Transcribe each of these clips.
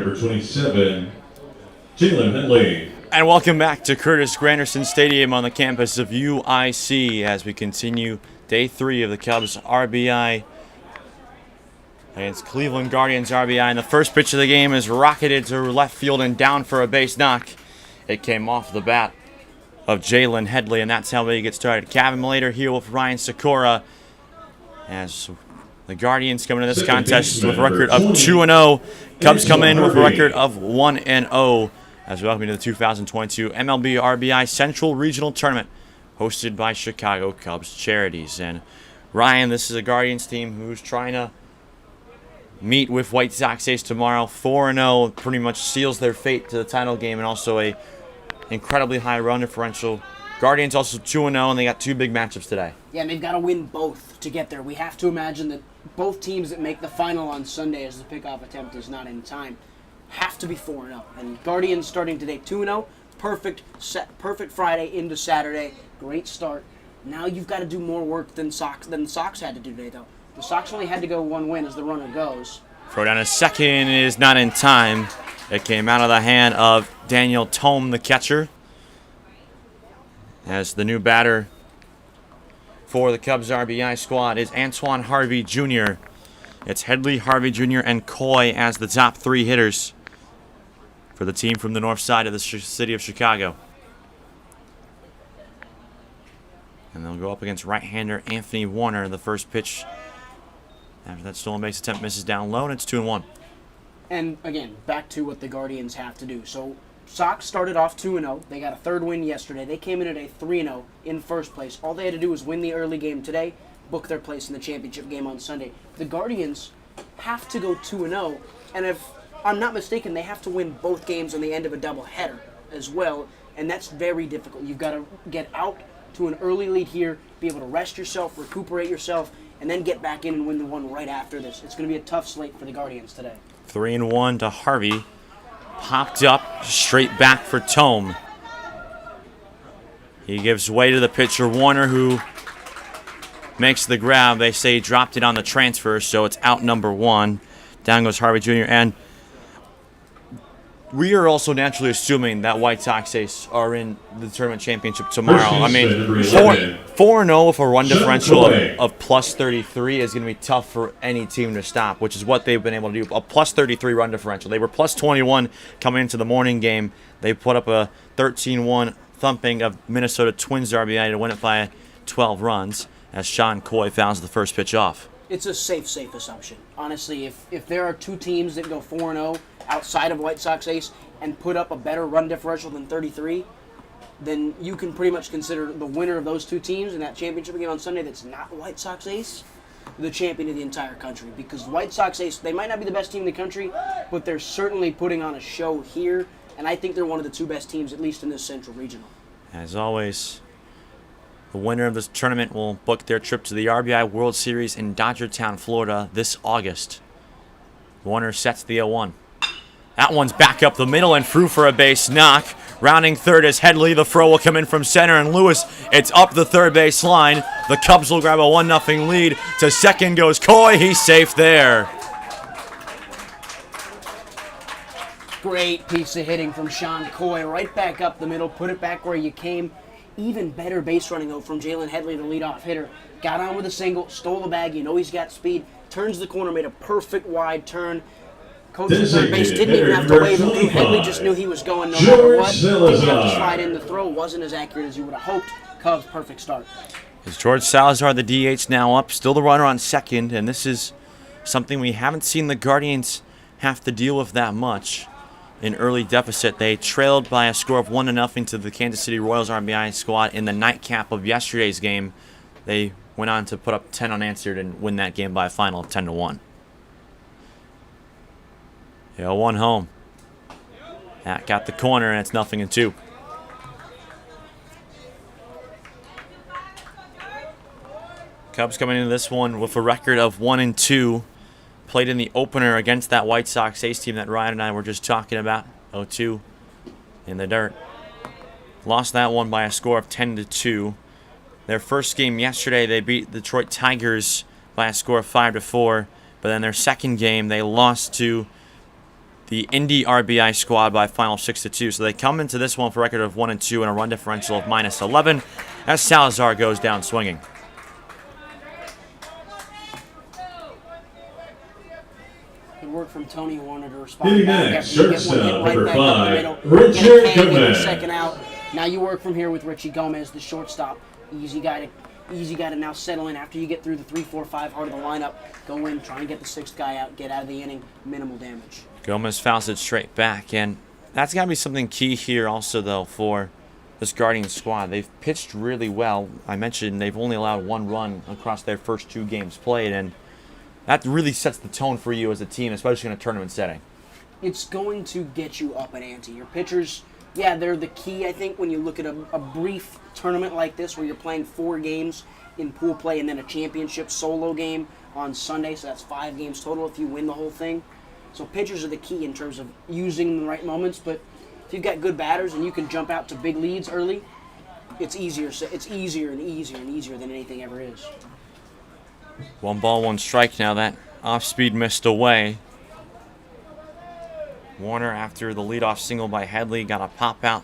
number 27, Jalen Henley. And welcome back to Curtis Granderson Stadium on the campus of UIC as we continue day 3 of the Cubs RBI against Cleveland Guardians RBI. And the first pitch of the game is rocketed to left field and down for a base knock. It came off the bat of Jalen Headley, and that's how they get started. Cavan Malayter here with Ryan Sykora as the Guardians come into this contest with a record of 2-0. Cubs come in with a record of 1-0 as we welcome you to the 2022 MLB RBI Central Regional Tournament hosted by Chicago Cubs Charities. And Ryan, this is a Guardians team who's trying to meet with White Sox ace tomorrow. 4-0 pretty much seals their fate to the title game, and also a incredibly high run differential. Guardians also 2-0, and they got 2 big matchups today. Yeah, and they've got to win both to get there. We have to imagine that both teams that make the final on Sunday, as the pickoff attempt is not in time, have to be 4-0. And Guardians starting today 2-0, perfect Friday into Saturday, great start. Now you've got to do more work than the Sox had to do today, though. The Sox only had to go 1 win as the runner goes. Throw down a second is not in time. It came out of the hand of Daniel Tome, the catcher, as the new batter for the Cubs RBI squad is Antoine Harvey Jr. It's Headley, Harvey Jr., and Coy as the top 3 hitters for the team from the north side of the city of Chicago. And they'll go up against right-hander Anthony Warner in the first pitch. After that stolen base attempt misses down low, and it's 2-1. And again, back to what the Guardians have to do. So Sox started off 2-0. They got a 3rd win yesterday. They came in at a 3-0 in first place. All they had to do was win the early game today, book their place in the championship game on Sunday. The Guardians have to go 2-0, and if I'm not mistaken, they have to win both games on the end of a doubleheader as well, and that's very difficult. You've got to get out to an early lead here, be able to rest yourself, recuperate yourself, and then get back in and win the one right after this. It's going to be a tough slate for the Guardians today. 3-1 to Harvey. Popped up, straight back for Tome. He gives way to the pitcher, Warner, who makes the grab. They say he dropped it on the transfer, so it's out number 1. Down goes Harvey Jr., and we are also naturally assuming that White Sox ace are in the tournament championship tomorrow. I mean, 4-0 with a run differential of plus 33 is going to be tough for any team to stop, which is what they've been able to do. A plus 33 run differential. They were plus 21 coming into the morning game. They put up a 13-1 thumping of Minnesota Twins RBI to win it by 12 runs as Sean Coy fouls the first pitch off. It's a safe assumption. Honestly, if there are 2 teams that go 4-0 outside of White Sox ace and put up a better run differential than 33, then you can pretty much consider the winner of those 2 teams in that championship game on Sunday that's not White Sox ace the champion of the entire country. Because White Sox ace, they might not be the best team in the country, but they're certainly putting on a show here, and I think they're one of the 2 best teams, at least in this Central Regional. As always, the winner of this tournament will book their trip to the RBI World Series in Dodgertown, Florida this August. Warner sets the 0-1. That one's back up the middle and through for a base knock. Rounding third is Headley. The throw will come in from center, and Lewis, it's up the third base line. The Cubs will grab a 1-0 lead. To second goes Coy. He's safe there. Great piece of hitting from Sean Coy. Right back up the middle. Put it back where you came. Even better base running, though, from Jalen Headley, the leadoff hitter. Got on with a single, stole the bag. You know he's got speed. Turns the corner, made a perfect wide turn. Coach at third base didn't even have to wave him through. Headley just knew he was going no matter what. Didn't have to slide in. The throw wasn't as accurate as you would have hoped. Cubs, perfect start. It's George Salazar, the DH, now up. Still the runner on second, and this is something we haven't seen the Guardians have to deal with that much. In early deficit, they trailed by a score of 1-0 to the Kansas City Royals RBI squad in the nightcap of yesterday's game. They went on to put up 10 unanswered and win that game by a final of 10-1. 0-1 home. That got the corner, and it's 0-2. Cubs coming into this one with a record of 1-2. Played in the opener against that White Sox ace team that Ryan and I were just talking about. 0-2 in the dirt. Lost that one by a score of 10-2. Their first game yesterday, they beat the Detroit Tigers by a score of 5-4. But then their second game, they lost to the Indy RBI squad by a final 6-2. So they come into this one for a record of 1-2 and a run differential of -11 as Salazar goes down swinging. Good work from Tony, who wanted to respond Hitting back next, after you get one hit shortstop, right number back up the 5, middle. Richard Get a tag, get the Cavan. second out. Now you work from here with Richie Gomez, the shortstop. Easy guy to now settle in after you get through the 3, 4, 5 heart of the lineup. Go in, try and get the 6th guy out, get out of the inning, minimal damage. Gomez fouls it straight back, and that's got to be something key here also, though, for this Guardians squad. They've pitched really well. I mentioned they've only allowed 1 run across their first 2 games played, and that really sets the tone for you as a team, especially in a tournament setting. It's going to get you up an ante. Your pitchers, yeah, they're the key, I think, when you look at a brief tournament like this where you're playing 4 games in pool play and then a championship solo game on Sunday, so that's 5 games total if you win the whole thing. So pitchers are the key in terms of using them in the right moments, but if you've got good batters and you can jump out to big leads early, it's easier. So it's easier and easier and easier than anything ever is. 1 ball, 1 strike now. That off-speed missed away. Warner, after the leadoff single by Headley, got a pop out.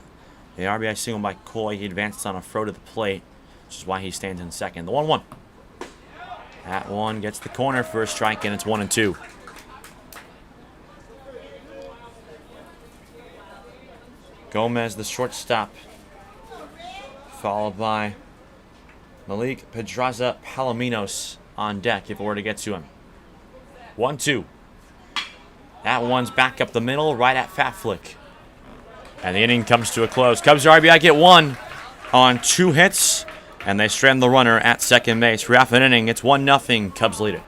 The RBI single by Coy. He advanced on a throw to the plate, which is why he stands in second. The 1-1. That one gets the corner for a strike, and it's 1-2. Gomez, the shortstop, followed by Malik Pedraza Palominos on deck if it were to get to him. 1-2. That one's back up the middle, right at Fat Flick. And the inning comes to a close. Cubs RBI get 1 on 2 hits, and they strand the runner at second base. For half an inning, it's 1-0. Cubs lead it.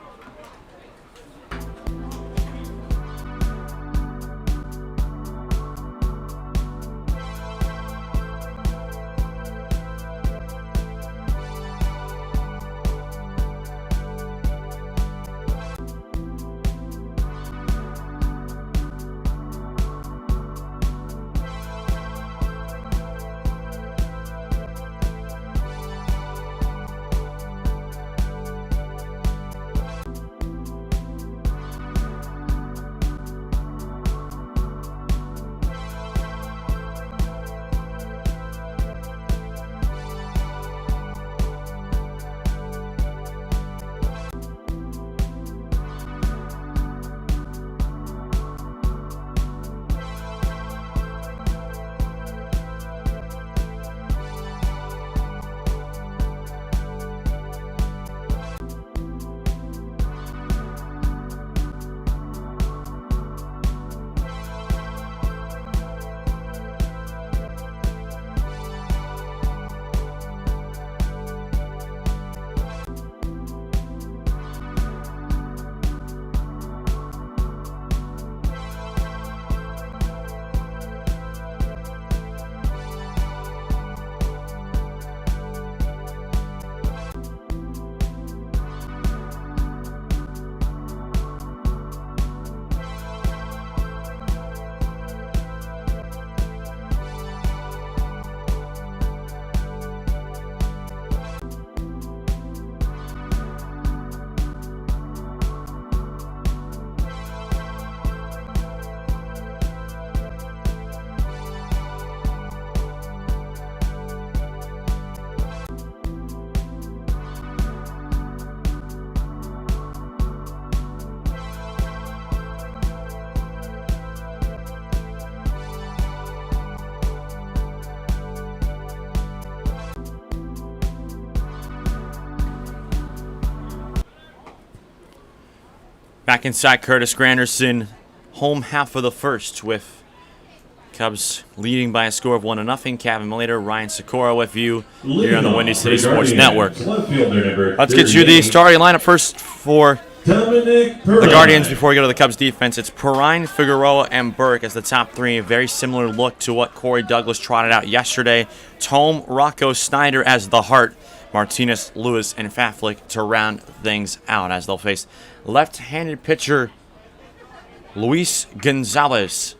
Back inside Curtis Granderson, home half of the first with Cubs leading by a score of 1-0. Cavan, Malayter, Ryan Sykora with you here on the Windy City Sports Network. Let's get you the starting lineup first for the Guardians before we go to the Cubs defense. It's Perrine, Figueroa, and Burke as the top 3. A very similar look to what Corey Douglas trotted out yesterday. Tome, Rocco, Snyder as the heart. Martinez, Lewis, and Faflick to round things out as they'll face left-handed pitcher Luis Gonzalez.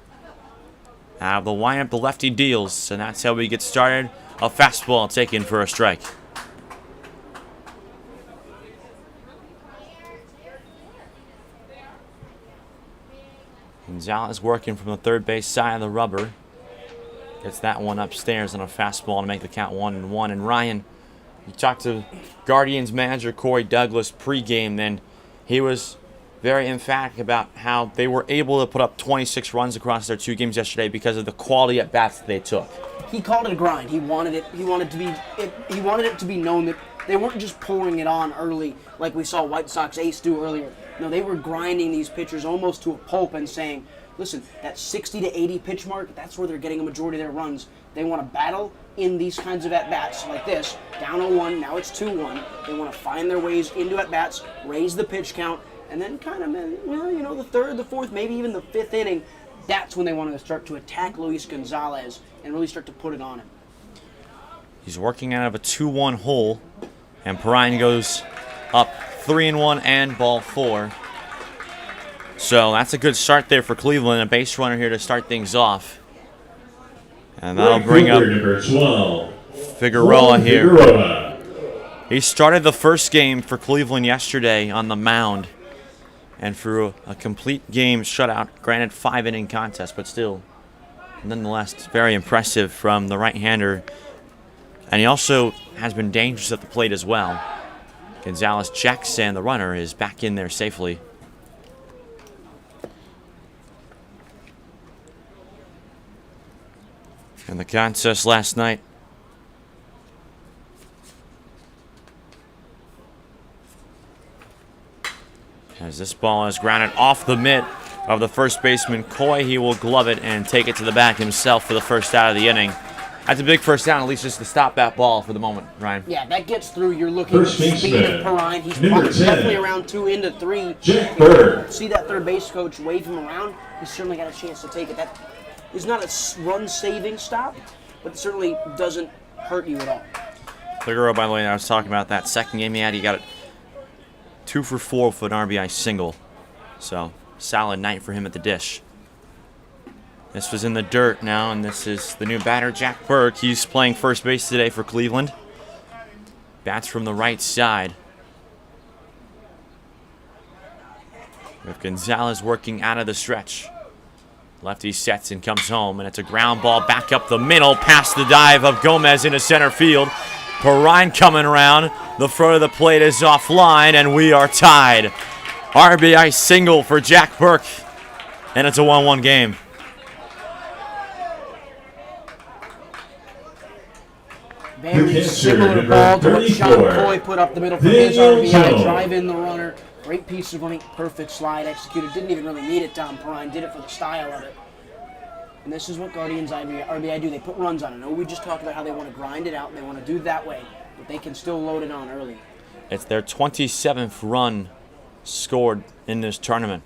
Out of the lineup, the lefty deals, and that's how we get started. A fastball taken for a strike. Gonzalez working from the third base side of the rubber. Gets that one upstairs on a fastball to make the count 1-1. And Ryan, you talked to Guardians manager Corey Douglas pregame, then he was very emphatic about how they were able to put up 26 runs across their 2 games yesterday because of the quality at bats that they took. He called it a grind. He wanted it to be known that they weren't just pouring it on early like we saw White Sox ace do earlier. No, they were grinding these pitchers almost to a pulp and saying, listen, that 60 to 80 pitch mark, that's where they're getting a majority of their runs. They want to battle in these kinds of at-bats like this. Down 0-1, now it's 2-1. They want to find their ways into at-bats, raise the pitch count, and then kind of, the third, the fourth, maybe even the 5th inning, that's when they want to start to attack Luis Gonzalez and really start to put it on him. He's working out of a 2-1 hole, and Perrine goes up 3-1 and ball 4. So that's a good start there for Cleveland. A base runner here to start things off. And that'll bring up number 12, Figueroa here. Figueroa. He started the first game for Cleveland yesterday on the mound. And through a complete game shutout, granted 5-inning contest, but still, nonetheless, very impressive from the right-hander. And he also has been dangerous at the plate as well. Gonzalez checks, and the runner is back in there safely. And the contest last night, as this ball is grounded off the mitt of the first baseman, Coy, he will glove it and take it to the back himself for the first out of the inning. That's a big first down, at least just to stop that ball for the moment, Ryan. Yeah, that gets through. You're looking at the speed of Perrine. He's definitely around 2 into 3. Jack Burke. See that third base coach wave him around? He's certainly got a chance to take it. That is not a run-saving stop, but it certainly doesn't hurt you at all. Figueroa, by the way, I was talking about that second game he had. He got it 2 for 4 for an RBI single. So, solid night for him at the dish. This was in the dirt now, and this is the new batter, Jack Burke. He's playing first base today for Cleveland. Bats from the right side. With Gonzalez working out of the stretch. Lefty sets and comes home, and it's a ground ball back up the middle past the dive of Gomez into center field. Perrine coming around. The front of the plate is offline, and we are tied. RBI single for Jack Burke, and it's a 1-1 game. Very similar ball to what Sean Coy put up the middle for his RBI. Drive in the runner. Great piece of running. Perfect slide executed. Didn't even really need it, Tom Perrine. Did it for the style of it. And this is what Guardians RBI do. They put runs on it. I know we just talked about how they want to grind it out. They want to do it that way. But they can still load it on early. It's their 27th run scored in this tournament.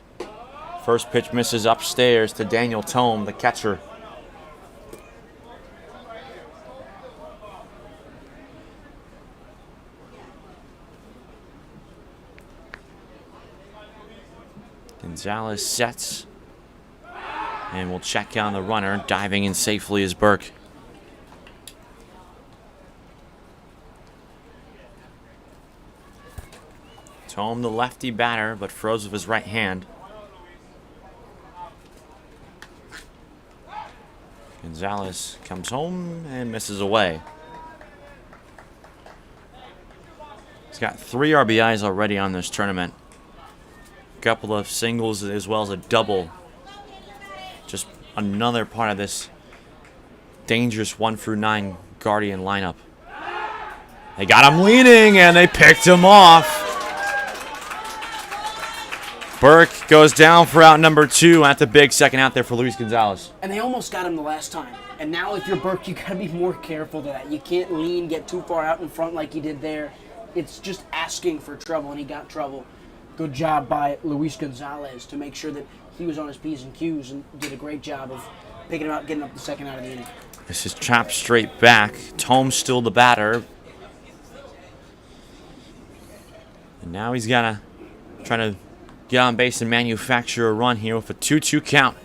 First pitch misses upstairs to Daniel Tome, the catcher. Gonzalez sets and will check on the runner. Diving in safely is Burke. Tome, the lefty batter, but froze with his right hand. Gonzalez comes home and misses away. He's got 3 RBIs already on this tournament. Couple of singles as well as a double. Just another part of this dangerous 1-9 Guardian lineup. They got him leaning and they picked him off. Burke goes down for out number 2. That's a big second out there for Luis Gonzalez. And they almost got him the last time. And now if you're Burke, you got to be more careful to that. You can't lean, get too far out in front like he did there. It's just asking for trouble, and he got trouble. Good job by Luis Gonzalez to make sure that he was on his P's and Q's and did a great job of picking him up, getting up the second out of the inning. This is chopped straight back. Tome's still the batter. And now he's got to try to get on base and manufacture a run here with a 2-2 count.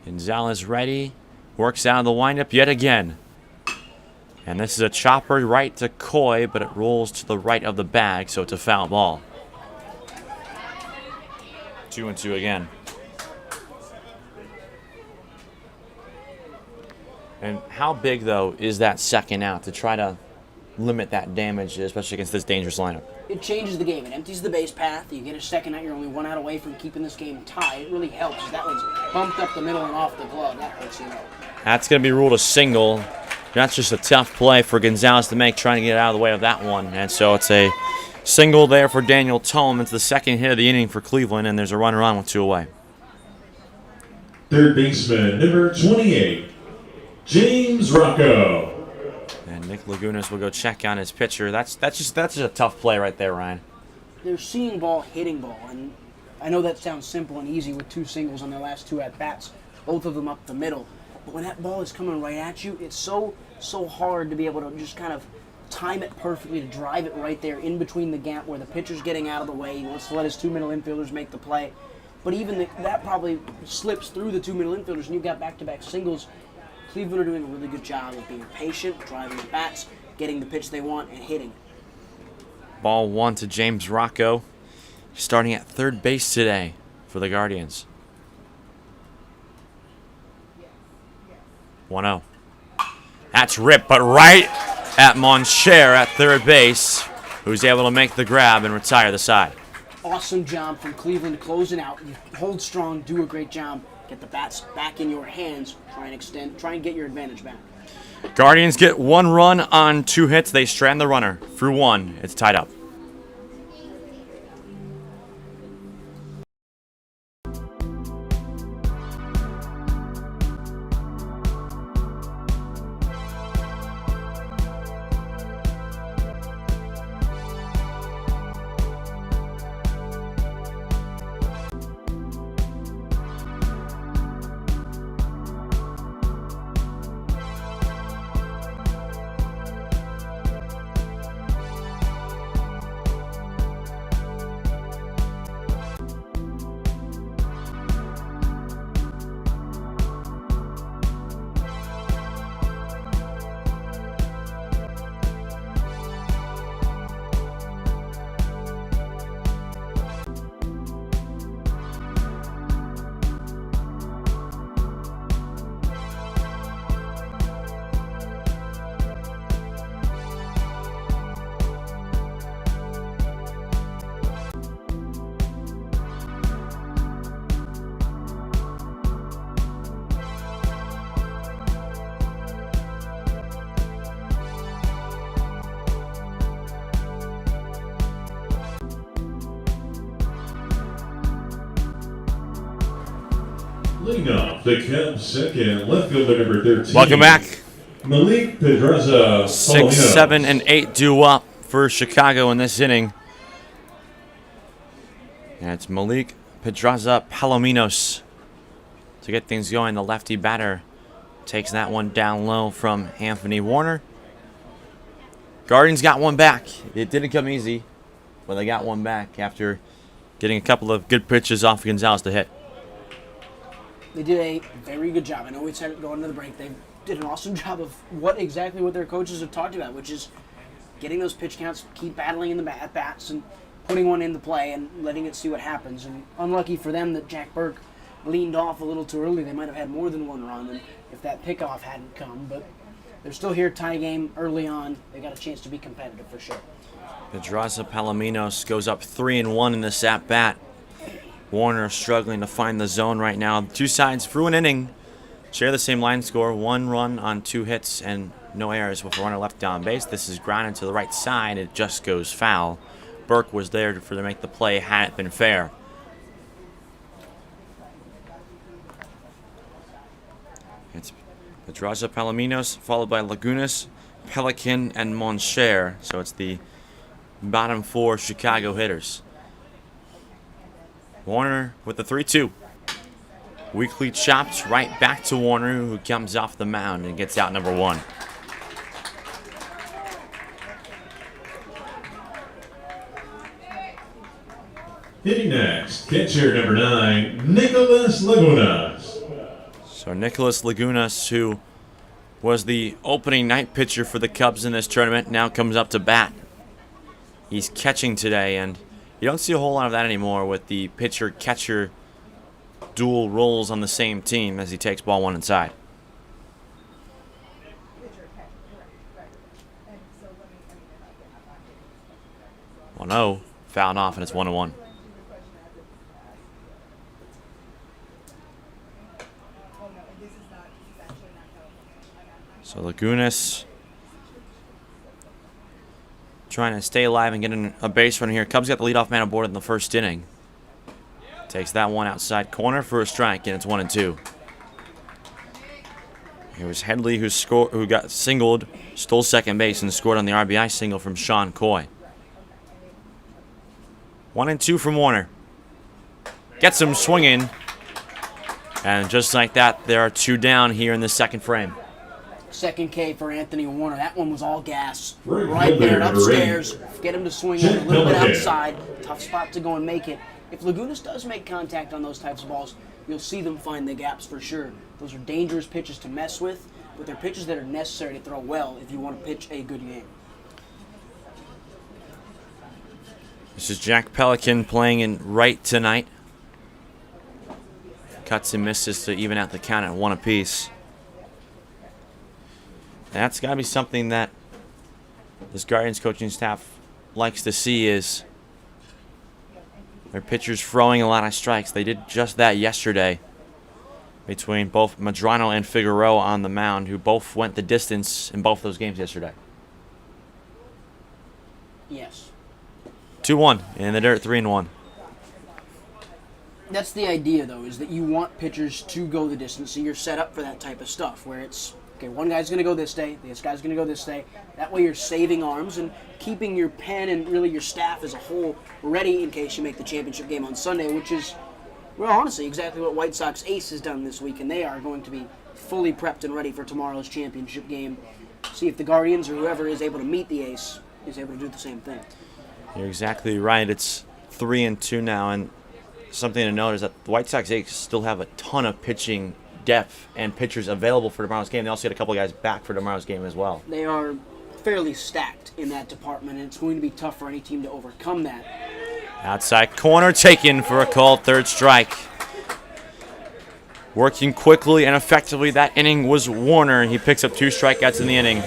Gonzalez ready. Works out of the windup yet again. And this is a chopper right to Coy, but it rolls to the right of the bag, so it's a foul ball. 2-2 again. And how big, though, is that second out to try to limit that damage, especially against this dangerous lineup? It changes the game. It empties the base path. You get a second out. You're only 1 out away from keeping this game tied. It really helps. That one's bumped up the middle and off the glove. That hurts, you know. That's going to be ruled a single. That's just a tough play for Gonzalez to make, trying to get out of the way of that one. And so it's a single there for Daniel Tome. It's the second hit of the inning for Cleveland, and there's a runner on with 2 away. Third baseman, number 28, James Rocco. And Nick Lagunas will go check on his pitcher. That's just a tough play right there, Ryan. They're seeing ball, hitting ball, and I know that sounds simple and easy with 2 singles on their last 2 at-bats, both of them up the middle. But when that ball is coming right at you, it's so hard to be able to just kind of time it perfectly to drive it right there in between the gap where the pitcher's getting out of the way. He wants to let his 2 middle infielders make the play. But even that probably slips through the 2 middle infielders, and you've got back-to-back singles. Cleveland are doing a really good job of being patient, driving the bats, getting the pitch they want, and hitting. Ball 1 to James Rocco. Starting at third base today for the Guardians. 1-0. That's ripped, but right at Moncher at third base, who's able to make the grab and retire the side. Awesome job from Cleveland closing out. You hold strong, do a great job. Get the bats back in your hands. Try and get your advantage back. Guardians get 1 run on 2 hits. They strand the runner through 1. It's tied up. Leading off the Cubs second, left fielder number 13. Welcome back. Malayter. 6, 7, and 8 due up for Chicago in this inning. And it's Malik Pedraza Palominos to get things going. The lefty batter takes that one down low from Anthony Warner. Guardians got one back. It didn't come easy, but they got one back after getting a couple of good pitches off Gonzalez to hit. They did a very good job. I know we said it going into the break. They did an awesome job of what their coaches have talked about, which is getting those pitch counts, keep battling in the at-bats, and putting one into play and letting it see what happens. And unlucky for them that Jack Burke leaned off a little too early. They might have had more than 1 run if that pickoff hadn't come. But they're still here, tie game early on. They got a chance to be competitive for sure. Pedraza Palominos goes up 3-1 in this at-bat. Warner struggling to find the zone right now. 2 sides through an inning share the same line score. 1 run on 2 hits and no errors with a runner left on base. This is grounded to the right side. It just goes foul. Burke was there to make the play had it been fair. It's Pedraza Palominos followed by Lagunas, Pelican, and Moncher. So it's the bottom 4 Chicago hitters. Warner with the 3-2. Weekly chopped right back to Warner, who comes off the mound and gets out number 1. Hitting next, catcher number 9, Nicholas Lagunas. So Nicholas Lagunas, who was the opening night pitcher for the Cubs in this tournament, now comes up to bat. He's catching today, and he You don't see a whole lot of that anymore with the pitcher-catcher dual roles on the same team as he takes ball one inside. Well, no, fouled off, and it's 1-1. So Lagunas trying to stay alive and get in a base run here. Cubs got the leadoff man aboard in the first inning. Takes that one outside corner for a strike, and it's 1-2. Here was Headley who got singled, stole second base, and scored on the RBI single from Sean Coy. 1-2 from Warner. Gets him swinging. And just like that, there are 2 down here in the second frame. Second K for Anthony Warner. That one was all gas. Right Right there, fielder, upstairs. Get him to swing a little bit outside. Tough spot to go and make it. If Lagunas does make contact on those types of balls, you'll see them find the gaps for sure. Those are dangerous pitches to mess with, but they're pitches that are necessary to throw well if you want to pitch a good game. This is Jack Pelican playing in right tonight. Cuts and misses to even out the count at 1 apiece. That's got to be something that this Guardians coaching staff likes to see, is their pitchers throwing a lot of strikes. They did just that yesterday between both Madrano and Figueroa on the mound, who both went the distance in both those games yesterday. Yes. 2-1 in the dirt, 3-1. That's the idea, though, is that you want pitchers to go the distance, so you're set up for that type of stuff, where it's, okay, one guy's going to go this day, this guy's going to go this day. That way you're saving arms and keeping your pen and really your staff as a whole ready in case you make the championship game on Sunday, which is, well, honestly, exactly what White Sox Ace has done this week, and they are going to be fully prepped and ready for tomorrow's championship game. See if the Guardians or whoever is able to meet the Ace is able to do the same thing. You're exactly right. It's 3-2 now, and something to note is that the White Sox Aces still have a ton of pitching depth and pitchers available for tomorrow's game. They also get a couple of guys back for tomorrow's game as well. They are fairly stacked in that department, and it's going to be tough for any team to overcome that. Outside corner taken for a called third strike. Working quickly and effectively that inning was Warner. He picks up 2 strikeouts in the inning.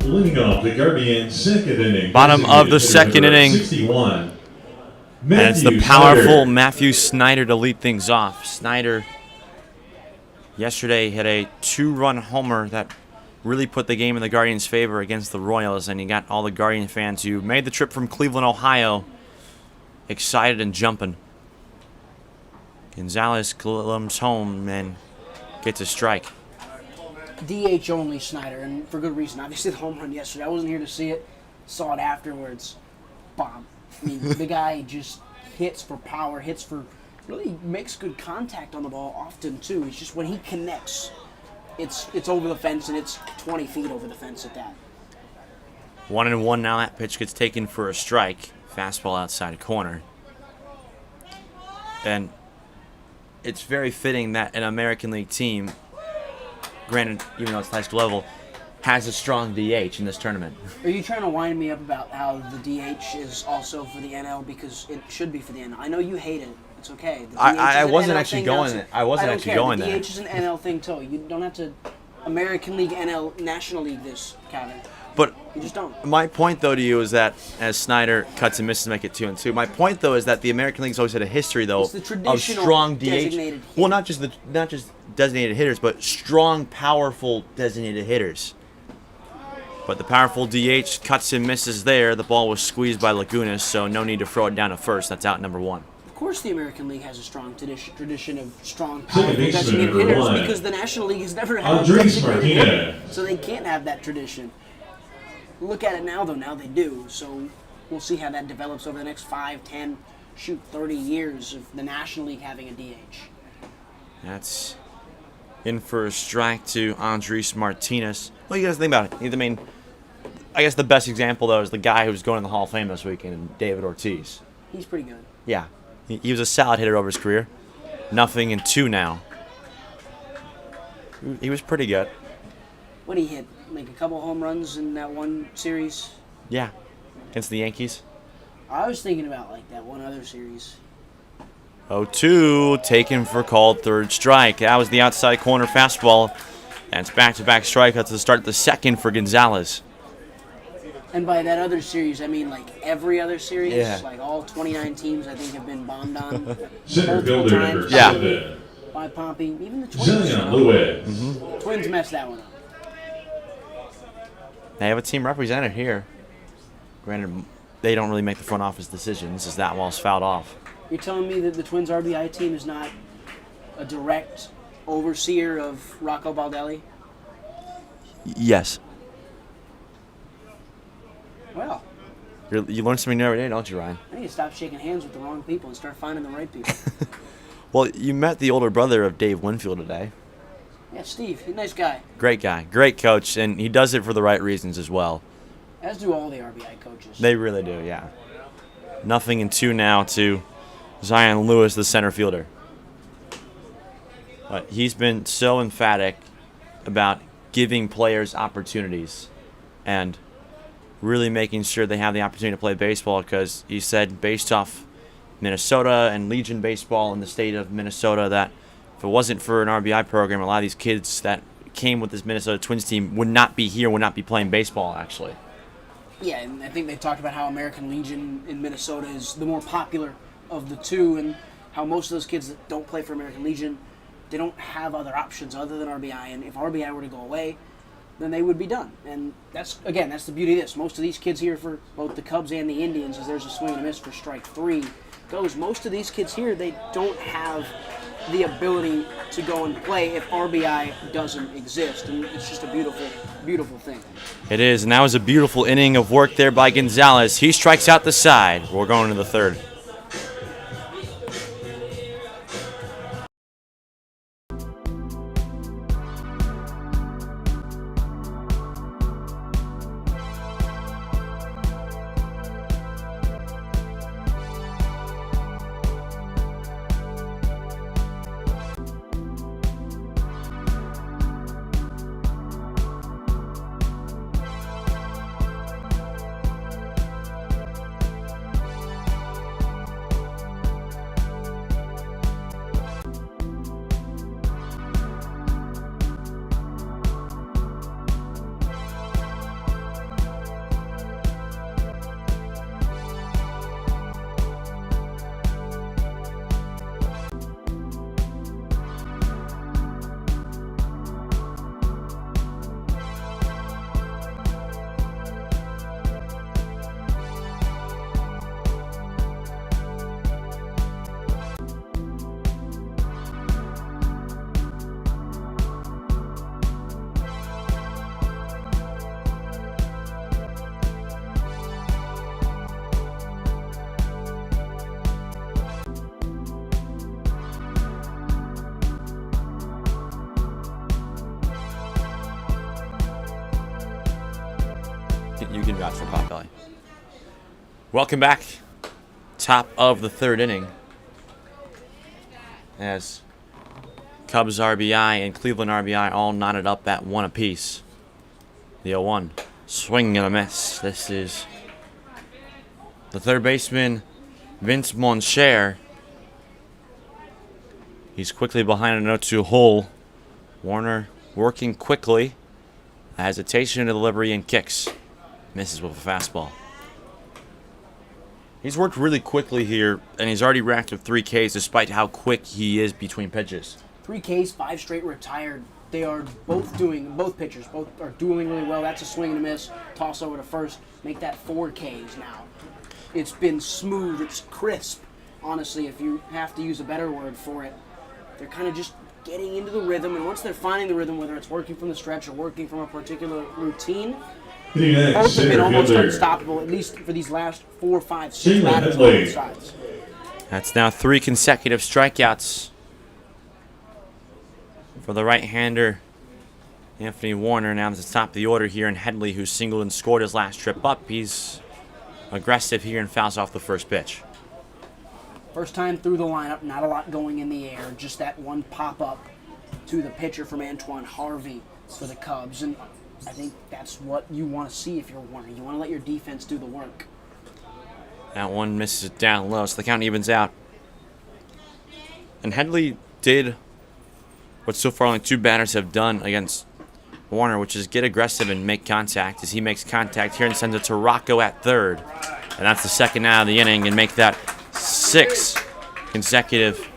Leading off the Guardians' second inning. Bottom of the second inning. 61. And it's the powerful Matthew Snyder to lead things off. Snyder yesterday hit a 2-run homer that really put the game in the Guardians' favor against the Royals, and you got all the Guardian fans who made the trip from Cleveland, Ohio excited and jumping. Gonzalez comes home and gets a strike. DH only, Snyder, and for good reason. Obviously, the home run yesterday, I wasn't here to see it. Saw it afterwards. Bomb. I mean, the guy just hits for power, really makes good contact on the ball often, too. It's just when he connects, it's over the fence, and it's 20 feet over the fence at that. 1-1 now. That pitch gets taken for a strike. Fastball outside corner. And it's very fitting that an American League team, granted, even though it's high school level, has a strong DH in this tournament. Are you trying to wind me up about how the DH is also for the NL because it should be for the NL? I know you hate it. It's okay. The DH I is an wasn't NL actually thing, going now, there. I wasn't actually going there. The DH is an NL thing too. You don't have to American League, NL, National League this, Cavan. But You just don't. my point, though, to you is that as Snyder cuts and misses to make it 2-2, my point, though, is that the American League's always had a history, though, It's the of traditional strong DH. designated hitter. Well, not just designated hitters, but strong, powerful designated hitters. But the powerful DH cuts and misses there. The ball was squeezed by Lagunas, so no need to throw it down to first. That's out number 1. Of course, the American League has a strong tradition of strong, Second powerful baseman, designated number hitters 1. because the National League has never had a Andres designated hitter, Martinez. so they can't have that tradition. Look at it now, though. Now they do. So we'll see how that develops over the next 5, 10, 30 years of the National League having a DH. That's in for a strike to Andres Martinez. Well, you guys think about it. I mean, I guess the best example, though, is the guy who's going in the Hall of Fame this weekend, David Ortiz. He's pretty good. Yeah. He was a solid hitter over his career. 0-2 now. He was pretty good. What did he hit? Like a couple home runs in that one series? Yeah. Against the Yankees. I was thinking about like that one other series. 0-2, taken for called third strike. That was the outside corner fastball. And it's back-to-back strikeouts to start the second for Gonzalez. And by that other series, I mean like every other series. Yeah. Like all 29 teams, I think, have been bombed on. Center multiple fielder times number Yeah. 7. By Pompey. Even the Twins. Zion Lewis. Twins messed that one up. They have a team represented here. Granted, they don't really make the front office decisions as that ball's fouled off. You're telling me that the Twins RBI team is not a direct overseer of Rocco Baldelli? Yes. Well, You learn something new every day, don't you, Ryan? I need to stop shaking hands with the wrong people and start finding the right people. Well, you met the older brother of Dave Winfield today. Yeah, Steve, he's a nice guy. Great guy, great coach, and he does it for the right reasons as well. As do all the RBI coaches. They really do, yeah. 0-2 now to Zion Lewis, the center fielder. But he's been so emphatic about giving players opportunities and really making sure they have the opportunity to play baseball because he said based off Minnesota and Legion baseball in the state of Minnesota that if it wasn't for an RBI program, a lot of these kids that came with this Minnesota Twins team would not be here, would not be playing baseball, actually. Yeah, and I think they talked about how American Legion in Minnesota is the more popular of the two and how most of those kids that don't play for American Legion, they don't have other options other than RBI. And if RBI were to go away, then they would be done. And that's the beauty of this. Most of these kids here for both the Cubs and the Indians, as there's a swing and a miss for strike 3, goes. Most of these kids here, they don't have the ability to go and play if RBI doesn't exist. And it's just a beautiful, beautiful thing. It is, and that was a beautiful inning of work there by Gonzalez. He strikes out the side. We're going to the third. can vouch for Potbelly. Welcome back. Top of the third inning. As Cubs RBI and Cleveland RBI all knotted up at 1 apiece. The 0-1. Swing and a miss. This is the third baseman, Vince Moncher. He's quickly behind an 0-2 hole. Warner working quickly. Hesitation in the delivery and kicks. Misses with a fastball. He's worked really quickly here, and he's already racked up 3 Ks despite how quick he is between pitches. 3 Ks, 5 straight retired. They are both pitchers are dueling really well. That's a swing and a miss. Toss over to first. Make that 4 Ks now. It's been smooth. It's crisp. Honestly, if you have to use a better word for it, they're kind of just getting into the rhythm. And once they're finding the rhythm, whether it's working from the stretch or working from a particular routine, both have been almost unstoppable, at least for these last 4, 5, 6 batters on both sides. That's now 3 consecutive strikeouts for the right-hander, Anthony Warner. Now at the top of the order here, and Headley, who singled and scored his last trip up. He's aggressive here and fouls off the first pitch. First time through the lineup, not a lot going in the air, just that one pop-up to the pitcher from Antoine Harvey for the Cubs. And I think that's what you want to see if you're Warner. You want to let your defense do the work. That one misses it down low, so the count evens out. And Headley did what so far only 2 batters have done against Warner, which is get aggressive and make contact. As he makes contact here and sends it to Rocco at third. And that's the second out of the inning, and make that 6 consecutive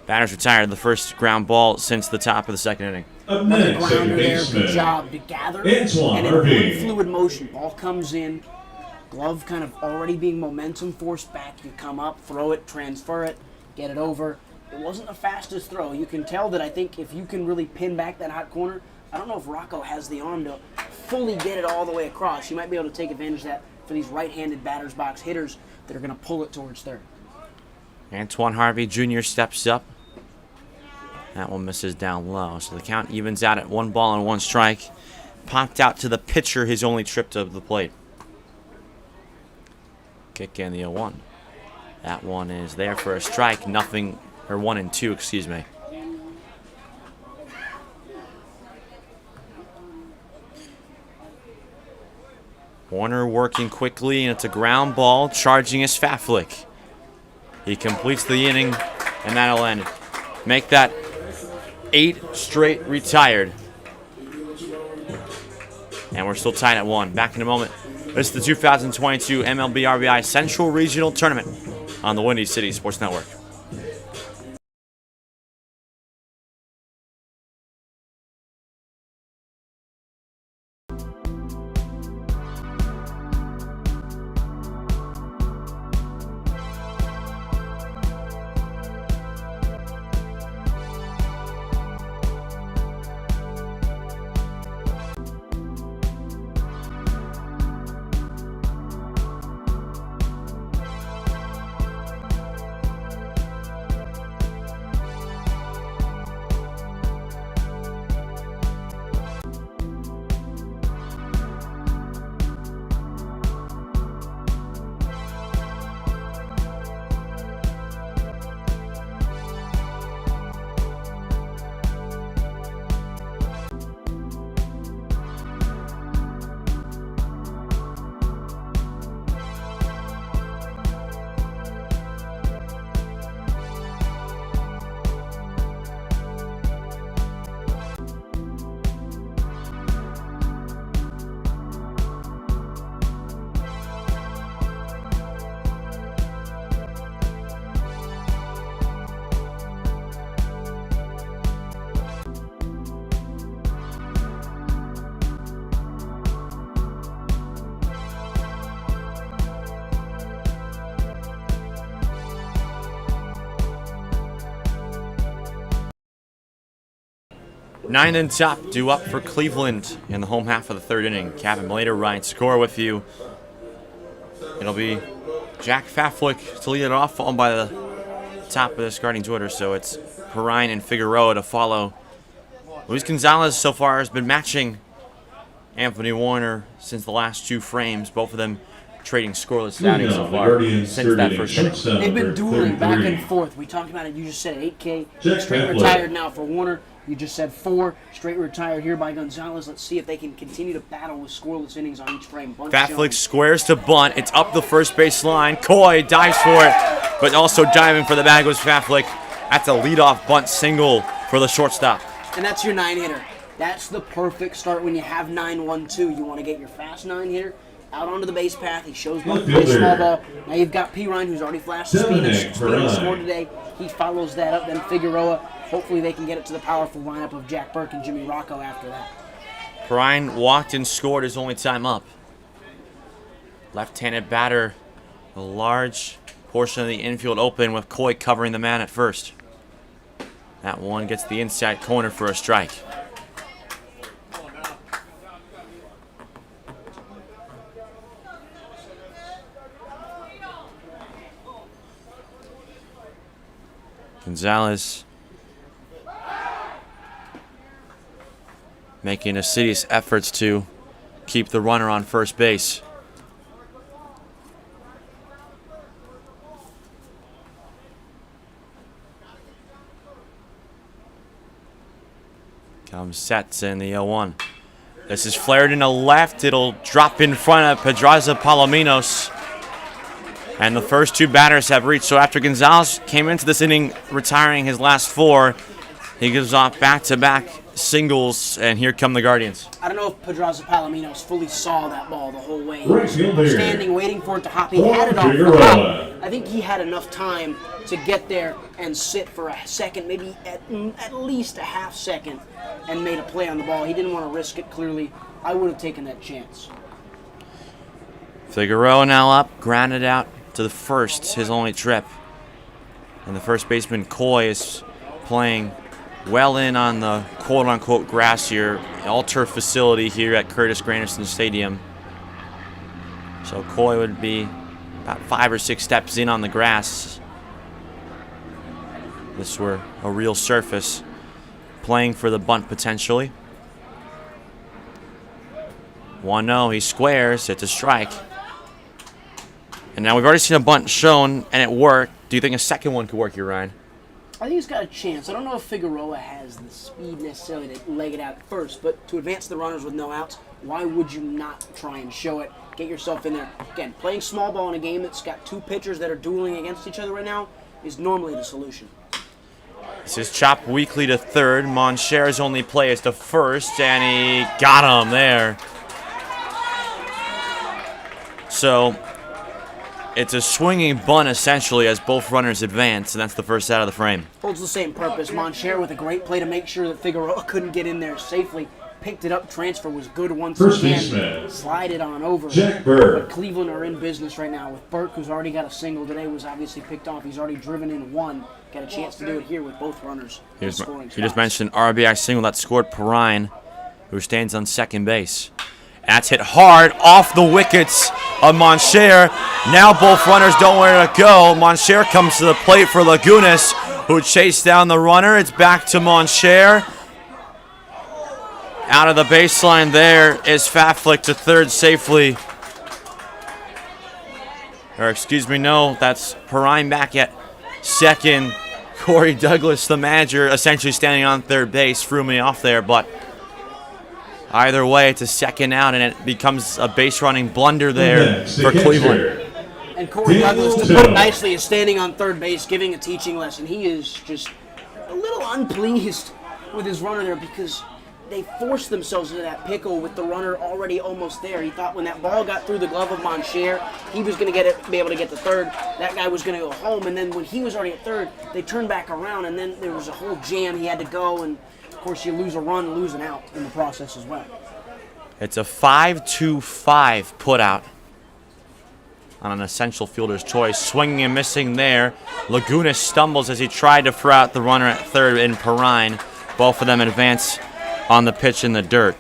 batters retired. The first ground ball since the top of the second inning. Up next, second Grounder there, baseman, good job to gather. Antoine and in Harvey. one fluid motion, ball comes in, glove kind of already being momentum forced back. You come up, throw it, transfer it, get it over. It wasn't the fastest throw. You can tell that I think if you can really pin back that hot corner, I don't know if Rocco has the arm to fully get it all the way across. You might be able to take advantage of that for these right-handed batter's box hitters that are going to pull it towards third. Antoine Harvey Jr. steps up. That one misses down low, so the count evens out at 1 ball and 1 strike. Popped out to the pitcher, his only trip to the plate. Kick in the 0-1. That one is there for a strike. Nothing, or 1 and 2, excuse me. Warner working quickly, and it's a ground ball, charging his fat flick. He completes the inning, and that'll end it. Make that 8 straight retired. And we're still tied at 1. Back in a moment. This is the 2022 MLB RBI Central Regional Tournament on the Windy City Sports Network. Nine and top due up for Cleveland in the home half of the third inning. Cavan, Malayter, Ryan, Sykora with you. It'll be Jack Faflick to lead it off, followed by the top of the starting order. So it's Perrine and Figueroa to follow. Luis Gonzalez so far has been matching Anthony Warner since the last 2 frames, both of them trading scoreless Leading outings so off, the far Guardians since third that inning, first inning. shortstop They've been for dueling back 33. and forth. We talked about it. You just said 8K. Jack Straight Cavan. retired now for Warner. You just said 4. Straight retired here by Gonzalez. Let's see if they can continue to battle with scoreless innings on each frame. Bunt Faflick shown. squares to bunt. It's up the first base line. Coy dives for it, but also diving for the bag was Faflick. That's a leadoff bunt single for the shortstop. And that's your 9-hitter. That's the perfect start when you have 9-1-2. You want to get your fast 9-hitter out onto the base path. He shows both play small ball. Now you've got P. Ryan, who's already flashed the speed and scored today. He follows that up. Then Figueroa. Hopefully they can get it to the powerful lineup of Jack Burke and Jimmy Rocco after that. Perrine walked and scored his only time up. Left-handed batter, a large portion of the infield open with Coy covering the man at first. That one gets the inside corner for a strike. Gonzalez making assiduous efforts to keep the runner on first base. Comes sets in the 0-1. This is flared into left. It'll drop in front of Pedraza Palominos. And the first 2 batters have reached. So after Gonzalez came into this inning retiring his last 4, he gives off back-to-back singles, and here come the Guardians. I don't know if Pedraza Palominos fully saw that ball the whole way. Right fielder. Standing, waiting for it to hop. He had it off the Figueroa. hop. I think he had enough time to get there and sit for a second, maybe at least a half second, and made a play on the ball. He didn't want to risk it, clearly. I would have taken that chance. Figueroa now up, grounded out to the first, his only trip. And the first baseman, Coy, is playing well in on the quote-unquote grassier all-turf facility here at Curtis Granderson Stadium. So Coy would be about 5 or 6 steps in on the grass. This were a real surface. Playing for the bunt potentially. 1-0, he squares, it's a strike. And now we've already seen a bunt shown, and it worked. Do you think a second one could work here, Ryan? I think he's got a chance. I don't know if Figueroa has the speed necessarily to leg it out at first, but to advance the runners with no outs, why would you not try and show it? Get yourself in there. Again, playing small ball in a game that's got 2 pitchers that are dueling against each other right now is normally the solution. This is chopped weakly to third. Moncher's only play is to first, and he got him there. So it's a swinging bunt essentially as both runners advance, and that's the first out of the frame. Holds the same purpose. Moncher with a great play to make sure that Figueroa couldn't get in there safely. Picked it up. Transfer was good once First again. baseman, Slide it on over. Jack Burke. But Cleveland are in business right now with Burke, who's already got a single today, was obviously picked off. He's already driven in 1. Got a chance to do it here with both runners. You scoring just spots. mentioned RBI single that scored Perrine, who stands on second base. That's hit hard off the wickets of Moncher. Now both runners don't know where to go. Moncher comes to the plate for Lagunas, who chased down the runner. It's back to Moncher. Out of the baseline there is Faflick to third safely. Or excuse me, no, that's Perrine back at second. Corey Douglas, the manager, essentially standing on third base, threw me off there, but either way, it's a second out, and it becomes a base-running blunder there for Cleveland. And Corey Douglas, to put it nicely, is standing on third base, giving a teaching lesson. He is just a little unpleased with his runner there because they forced themselves into that pickle with the runner already almost there. He thought when that ball got through the glove of Moncher, he was going to be able to get to third. That guy was going to go home, and then when he was already at third, they turned back around, and then there was a whole jam. He had to go, and of course, you lose a run, lose an out in the process as well. It's a 5-2-5 putout on an essential fielder's choice. Swinging and missing there. Lagunas stumbles as he tried to throw out the runner at third in Perrine. Both of them advance on the pitch in the dirt.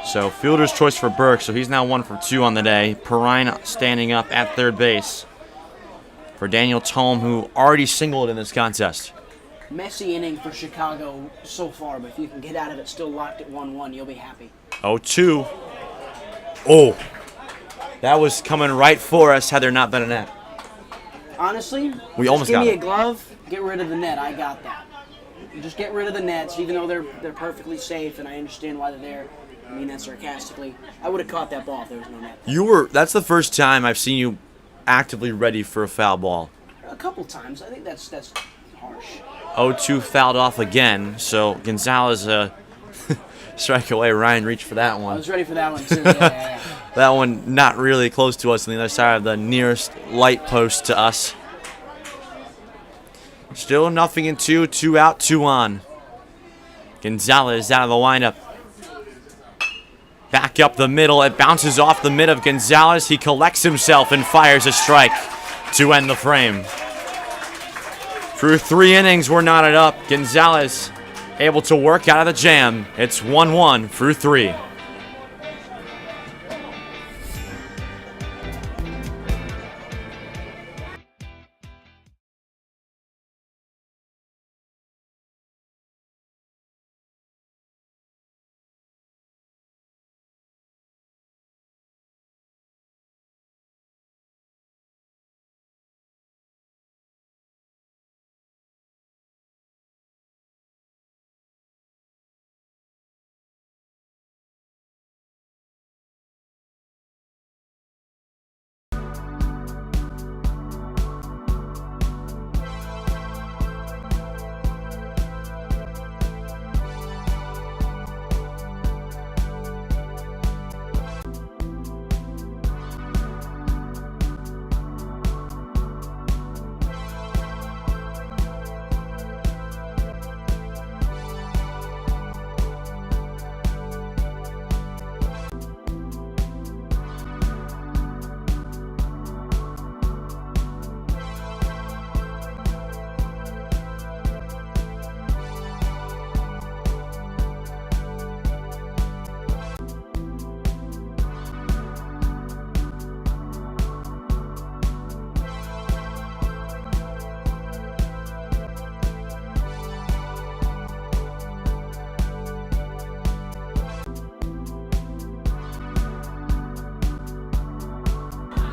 So fielder's choice for Burke, so he's now 1 for 2 on the day. Perrine standing up at third base for Daniel Tome, who already singled in this contest. Messy inning for Chicago so far, but if you can get out of it still locked at 1-1, you'll be happy. 0-2. Oh, that was coming right for us had there not been a net. Honestly, We just almost give got me it. a glove, get rid of the net. I got that. Just get rid of the nets, even though they're perfectly safe, and I understand why they're there. I mean that sarcastically. I would have caught that ball if there was no net. That's the first time I've seen you actively ready for a foul ball. A couple times. I think that's harsh. 0-2 fouled off again, so Gonzalez strike away. Ryan reached for that I one. was ready for that one too. Yeah. That one not really close to us on the other side of the nearest light post to us. Still 0-2, 2 out, 2 on. Gonzalez out of the lineup. Back up the middle. It bounces off the mid of Gonzalez. He collects himself and fires a strike to end the frame. Through 3 innings, we're knotted up. Gonzalez able to work out of the jam. It's 1-1 through 3.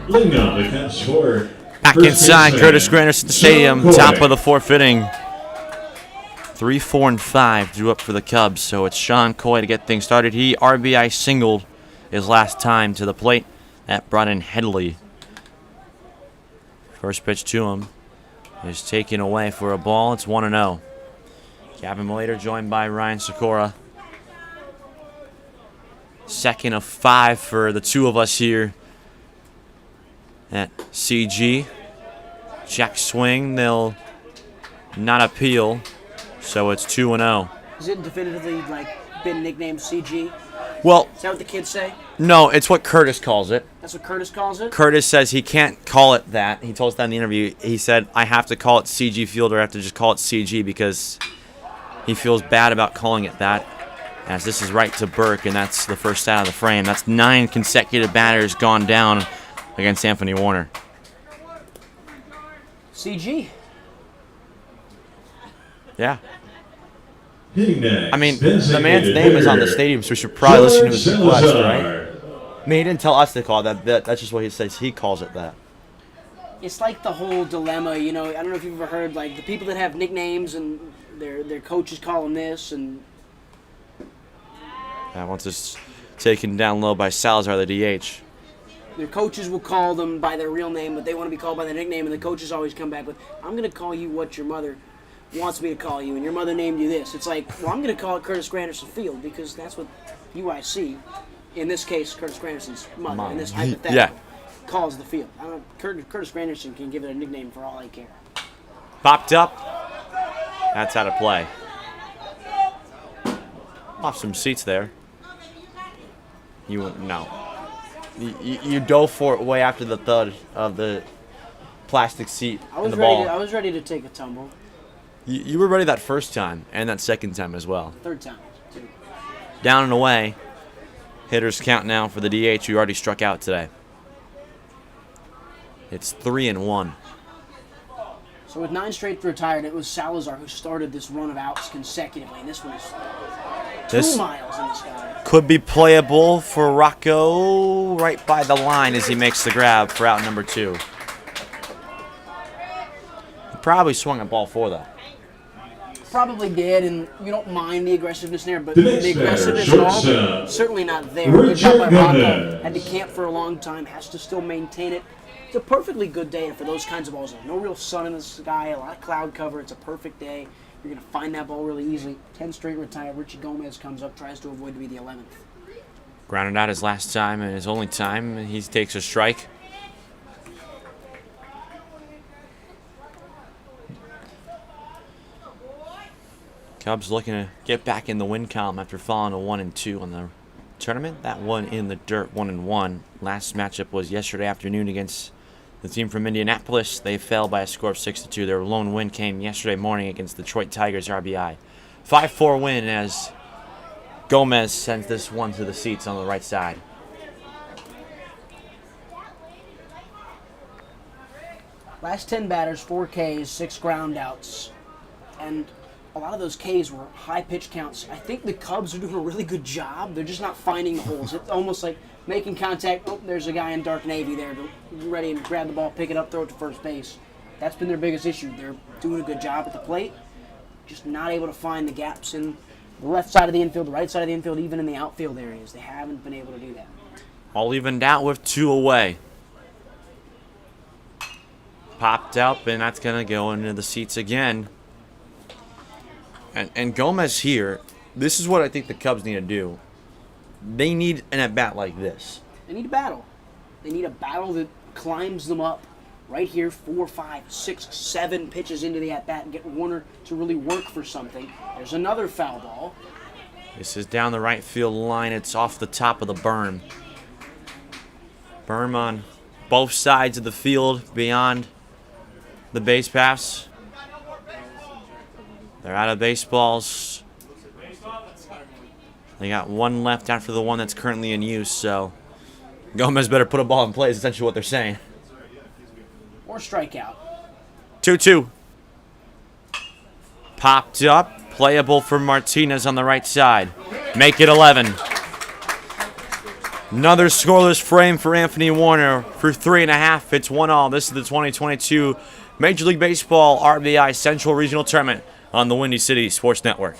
Leading off the Cubs score. Back First inside baseman, Curtis Granderson Stadium, Sykora. top of the 4th inning. 3, 4, and 5 drew up for the Cubs, so it's Sean Coy to get things started. He RBI singled his last time to the plate. That brought in Headley. First pitch to him is taken away for a ball. It's 1-0. Cavan Malayter joined by Ryan Sykora. Second of 5 for the two of us here at CG. Check swing, they'll not appeal, so it's 2-0. Is it definitively been nicknamed CG? Well, Is that what the kids say? no, it's what Curtis calls it. That's what Curtis calls it? Curtis says he can't call it that. He told us that in the interview. He said, I have to call it CG Field, or I have to just call it CG because he feels bad about calling it that. As this is right to Burke, and that's the first out of the frame. That's 9 consecutive batters gone down against Anthony Warner. CG. Yeah. Hitting next, I mean, the man's name is on the stadium, so we should probably listen to his request, right? I mean, he didn't tell us to call it that. That's just what he says. He calls it that. It's like the whole dilemma, I don't know if you've ever heard, the people that have nicknames and their coaches call them this, and Once it's taken down low by Salazar, the DH. their coaches will call them by their real name, but they want to be called by their nickname, and the coaches always come back with, I'm going to call you what your mother wants me to call you, and your mother named you this. It's like, well, I'm going to call it Curtis Granderson Field, because that's what UIC, in this case, Curtis Granderson's mother, in this hypothetical, calls the field. I don't know, Curtis Granderson can give it a nickname for all I care. Popped up. That's out of play. Off some seats there. No. You dove for it way after the thud of the plastic seat in the ball. I was ready to take a tumble. You were ready that first time and that second time as well. Third time, too. Down and away. Hitters count now for the DH who already struck out today. It's 3-1. So So with 9 straight retired, it was Salazar who started this run of outs consecutively. And this one is 2 miles in the sky. Could be playable for Rocco right by the line as he makes the grab for out number 2. He probably swung a ball 4 though. Probably did, and you don't mind the aggressiveness there, but The next the aggressiveness batter, and all, shortstop, certainly not there. Good job by Richard Rocco. Gomez. Had to camp for a long time, has to still maintain it. It's a perfectly good day for those kinds of balls. There's no real sun in the sky, a lot of cloud cover. It's a perfect day. You're going to find that ball really easily. 10 straight retired. Richie Gomez comes up, tries to avoid to be the 11th. Grounded out his last time and his only time. He takes a strike. Cubs looking to get back in the win column after falling to 1-2 on the tournament. That one in the dirt, 1-1. Last matchup was yesterday afternoon against the team from Indianapolis. They fell by a score of 6-2. Their lone win came yesterday morning against Detroit Tigers RBI. 5-4 win as Gomez sends this one to the seats on the right side. Last 10 batters, 4 Ks, 6 ground outs. And a lot of those Ks were high pitch counts. I think the Cubs are doing a really good job. They're just not finding the holes. It's almost like making contact. Oh, there's a guy in dark navy there, ready to grab the ball, pick it up, throw it to first base. That's been their biggest issue. They're doing a good job at the plate, just not able to find the gaps in the left side of the infield, the right side of the infield, even in the outfield areas. They haven't been able to do that. All evened out with 2 away. Popped up, and that's going to go into the seats again. And Gomez here, this is what I think the Cubs need to do. They need an at-bat like this. They need a battle. They need a battle that climbs them up right here, 4, 5, 6, 7 pitches into the at-bat and get Warner to really work for something. There's another foul ball. This is down the right field line. It's off the top of the berm. Berm on both sides of the field beyond the base paths. They're out of baseballs. They got 1 left after the one that's currently in use, so Gomez better put a ball in play is essentially what they're saying. Or strikeout. 2-2. Popped up. Playable for Martinez on the right side. Make it 11. Another scoreless frame for Anthony Warner for 3.5. It's 1-1. This is the 2022 Major League Baseball RBI Central Regional Tournament on the Windy City Sports Network.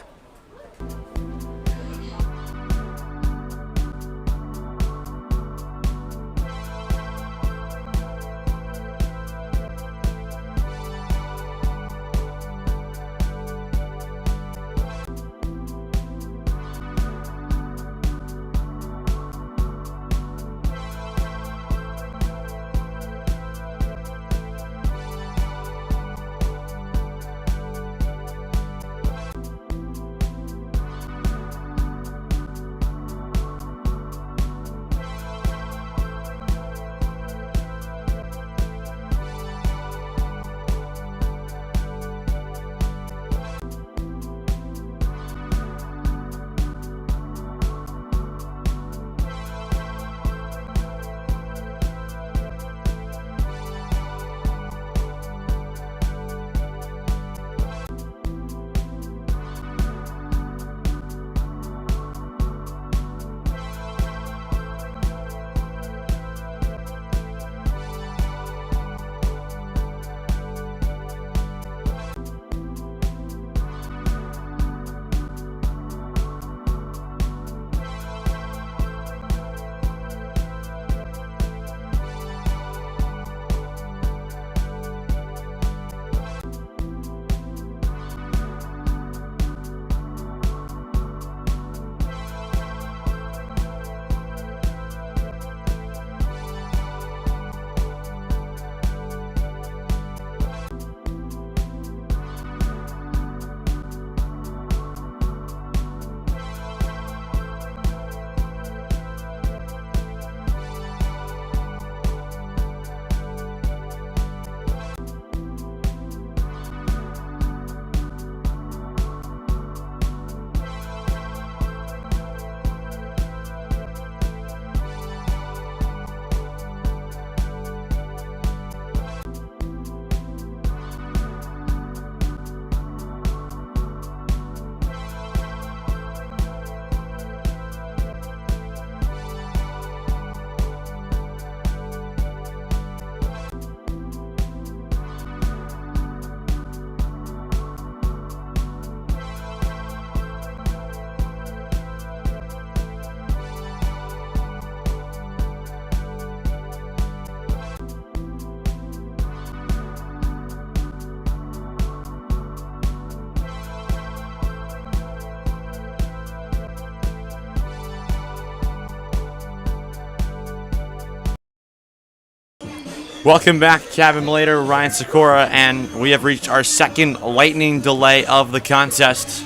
Welcome back, Cavan, Malayter, Ryan, Sykora, and we have reached our second lightning delay of the contest.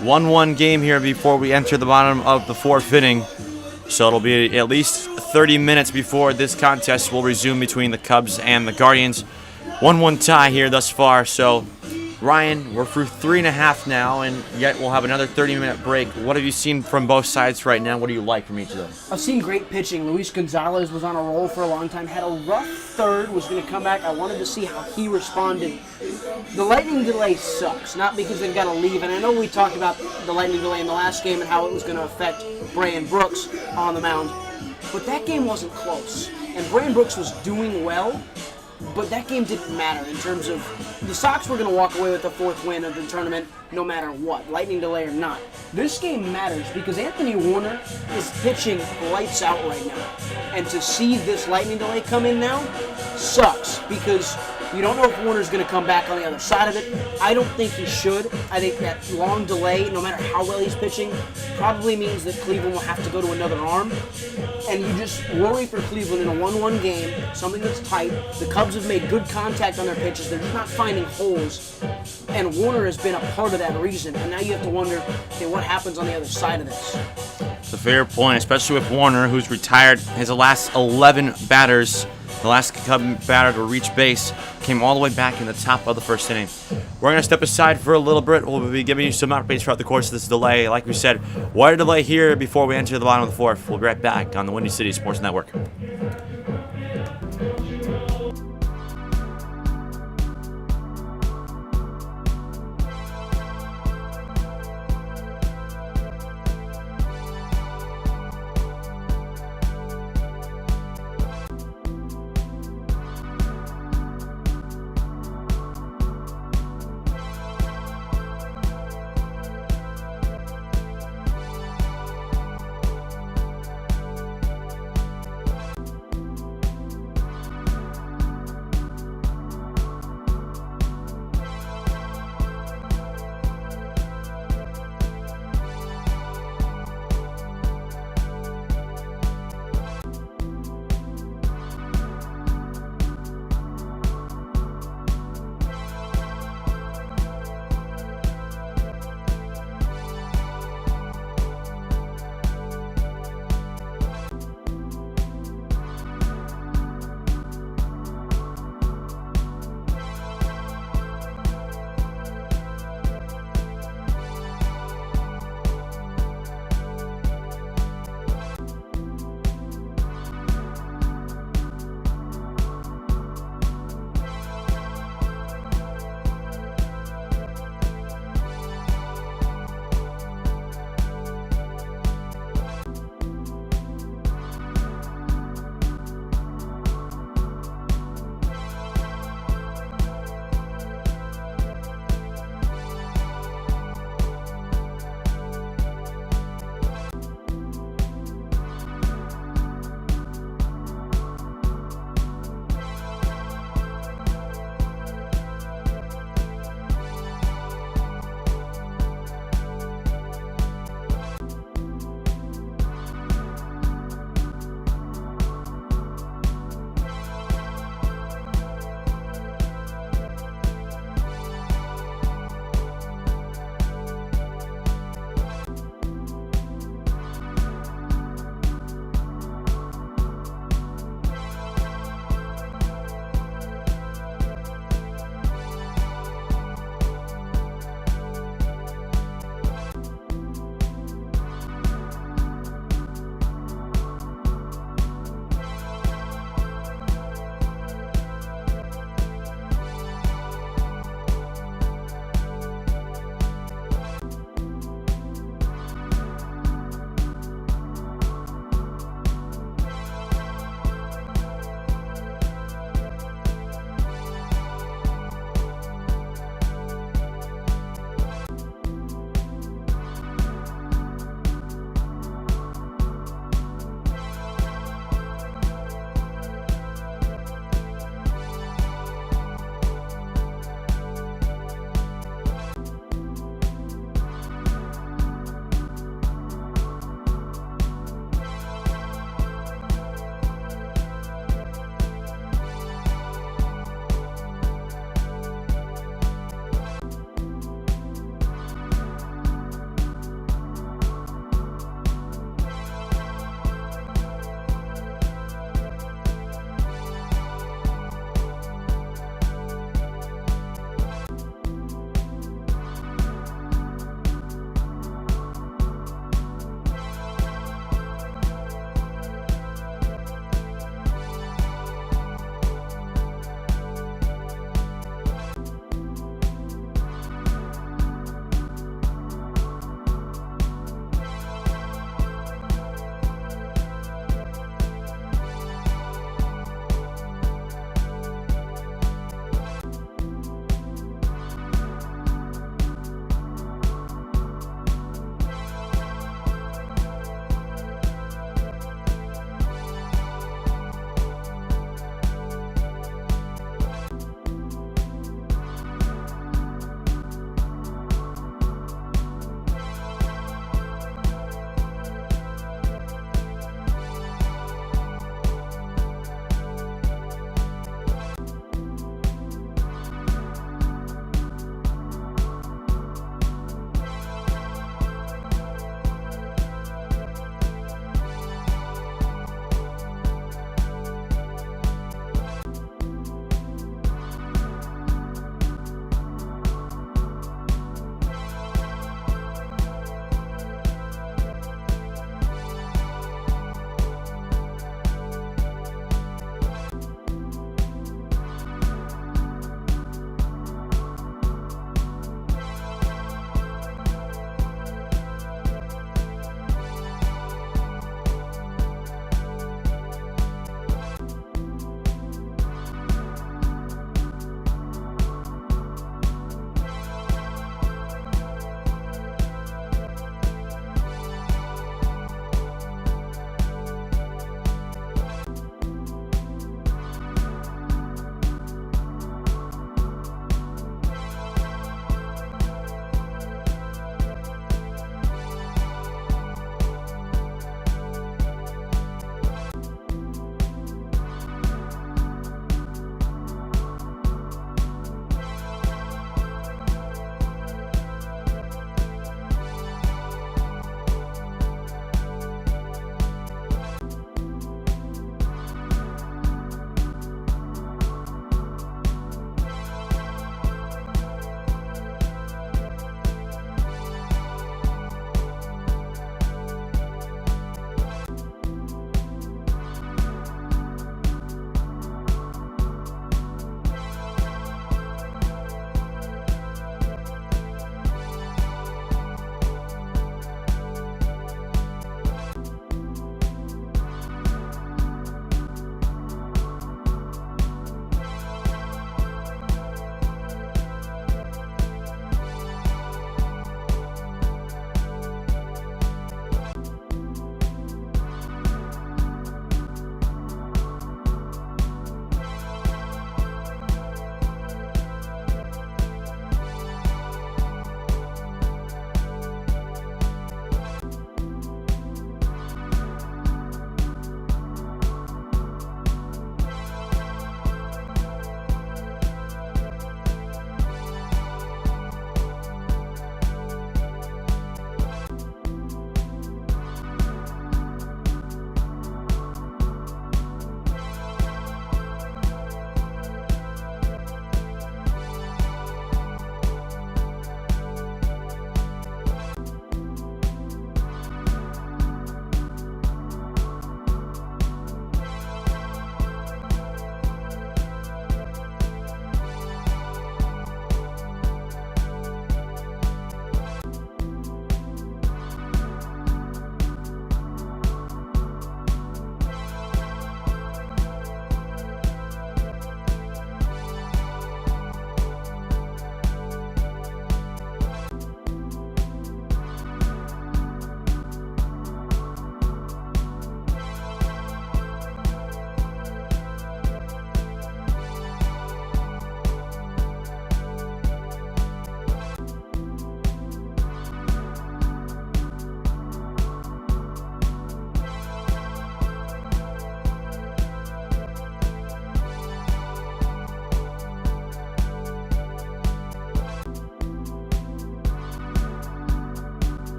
1-1 game here before we enter the bottom of the fourth inning. So it'll be at least 30 minutes before this contest will resume between the Cubs and the Guardians. 1-1 tie here thus far. So, Ryan, we're through 3.5 now, and yet we'll have another 30-minute break. What have you seen from both sides right now? What do you like from each of them? I've seen great pitching. Luis Gonzalez was on a roll for a long time, had a rough third, was going to come back. I wanted to see how he responded. The lightning delay sucks, not because they've got to leave. And I know we talked about the lightning delay in the last game and how it was going to affect Brandon Brooks on the mound. But that game wasn't close. And Brandon Brooks was doing well, but that game didn't matter in terms of the Sox were going to walk away with the fourth win of the tournament no matter what, lightning delay or not. This game matters because Anthony Warner is pitching lights out right now. And to see this lightning delay come in now sucks because you don't know if Warner's going to come back on the other side of it. I don't think he should. I think that long delay, no matter how well he's pitching, probably means that Cleveland will have to go to another arm. And you just worry for Cleveland in a 1-1 game, something that's tight. The Cubs have made good contact on their pitches. They're just not finding holes. And Warner has been a part of that reason. And now you have to wonder, okay, what happens on the other side of this? It's a fair point, especially with Warner, who's retired his last 11 batters. The last Cub batter to reach base came all the way back in the top of the first inning. We're going to step aside for a little bit. We'll be giving you some updates throughout the course of this delay. Like we said, wide delay here before we enter the bottom of the fourth. We'll be right back on the Windy City Sports Network.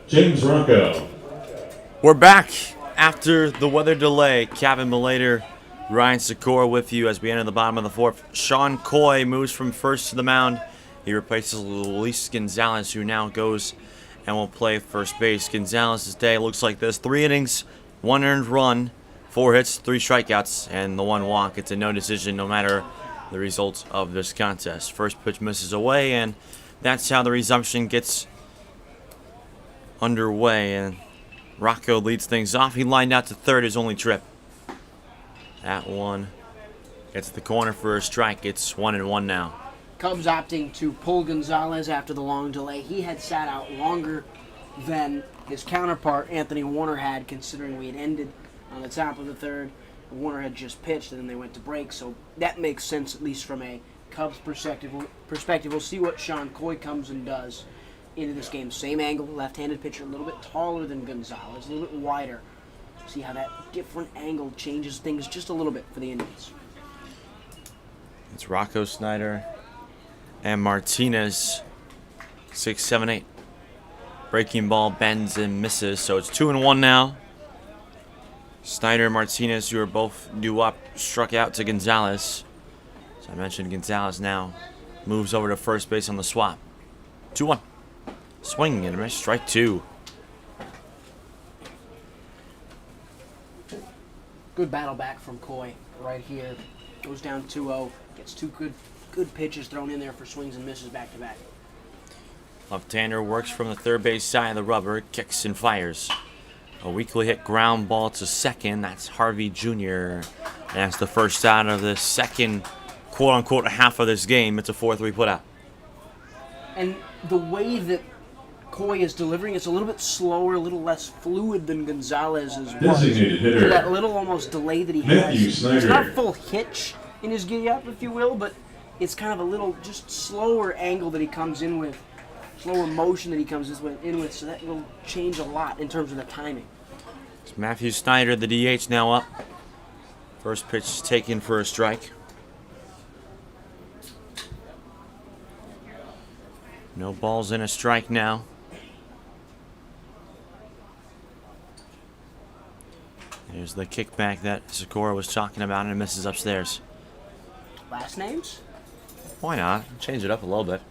James Rocco. We're back after the weather delay. Cavan, Malayter, Ryan Sykora with you as we enter the bottom of the fourth. Sean Coy moves from first to the mound. He replaces Luis Gonzalez, who now goes and will play first base. Gonzalez's day looks like this: 3 innings, 1 earned run, 4 hits, 3 strikeouts, and the 1 walk. It's a no decision no matter the results of this contest. First pitch misses away, and that's how the resumption gets underway. And Rocco leads things off. He lined out to third, his only trip. That one gets the corner for a strike. It's 1-1 now. Cubs opting to pull Gonzalez after the long delay. He had sat out longer than his counterpart, Anthony Warner, had, considering we had ended on the top of the third. Warner had just pitched, and then they went to break. So that makes sense, at least from a Cubs perspective. We'll see what Sean Coy comes and does into this game. Same angle, left-handed pitcher, a little bit taller than Gonzalez, a little bit wider. See how that different angle changes things just a little bit for the Indians. It's Rocco, Snyder, and Martinez. 6, 7, 8. Breaking ball bends and misses, so it's 2-1 now. Snyder and Martinez, who are both due up, struck out to Gonzalez. As I mentioned, Gonzalez now moves over to first base on the swap. 2-1. Swing and a miss. Strike 2. Good battle back from Coy right here. Goes down 2-0. Gets 2 good pitches thrown in there for swings and misses back to back. Left-hander works from the third base side of the rubber, kicks and fires. A weakly hit ground ball to second. That's Harvey Jr. And that's the first out of the second quote-unquote half of this game. It's a 4-3 putout. And the way that Coy is delivering, it's a little bit slower, a little less fluid than Gonzalez's was. Designated hitter. So that little almost delay that he Matthew has. Snyder. It's not a full hitch in his giddy-up, if you will, but it's kind of a little just slower angle that he comes in with, slower motion that he comes in with, so that will change a lot in terms of the timing. It's Matthew Snyder, the DH, now up. First pitch taken for a strike. No balls in a strike now. There's the kickback that Sykora was talking about, and it misses upstairs. Last names? Why not? Change it up a little bit.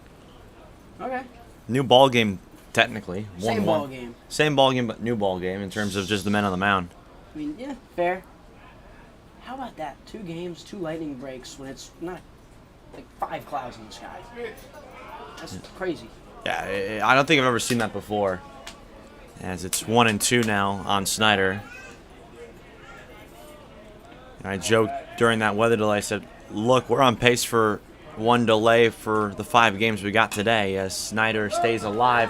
Okay. New ball game, technically. Same 1-1. ball game. Same ball game, but new ball game in terms of just the men on the mound. I mean, yeah, fair. How about that? 2 games, 2 lightning breaks when it's not like 5 clouds in the sky. That's crazy. Yeah, I don't think I've ever seen that before. As it's 1-2 now on Snyder. And I joked during that weather delay, I said, look, we're on pace for 1 delay for the 5 games we got today as Snyder stays alive.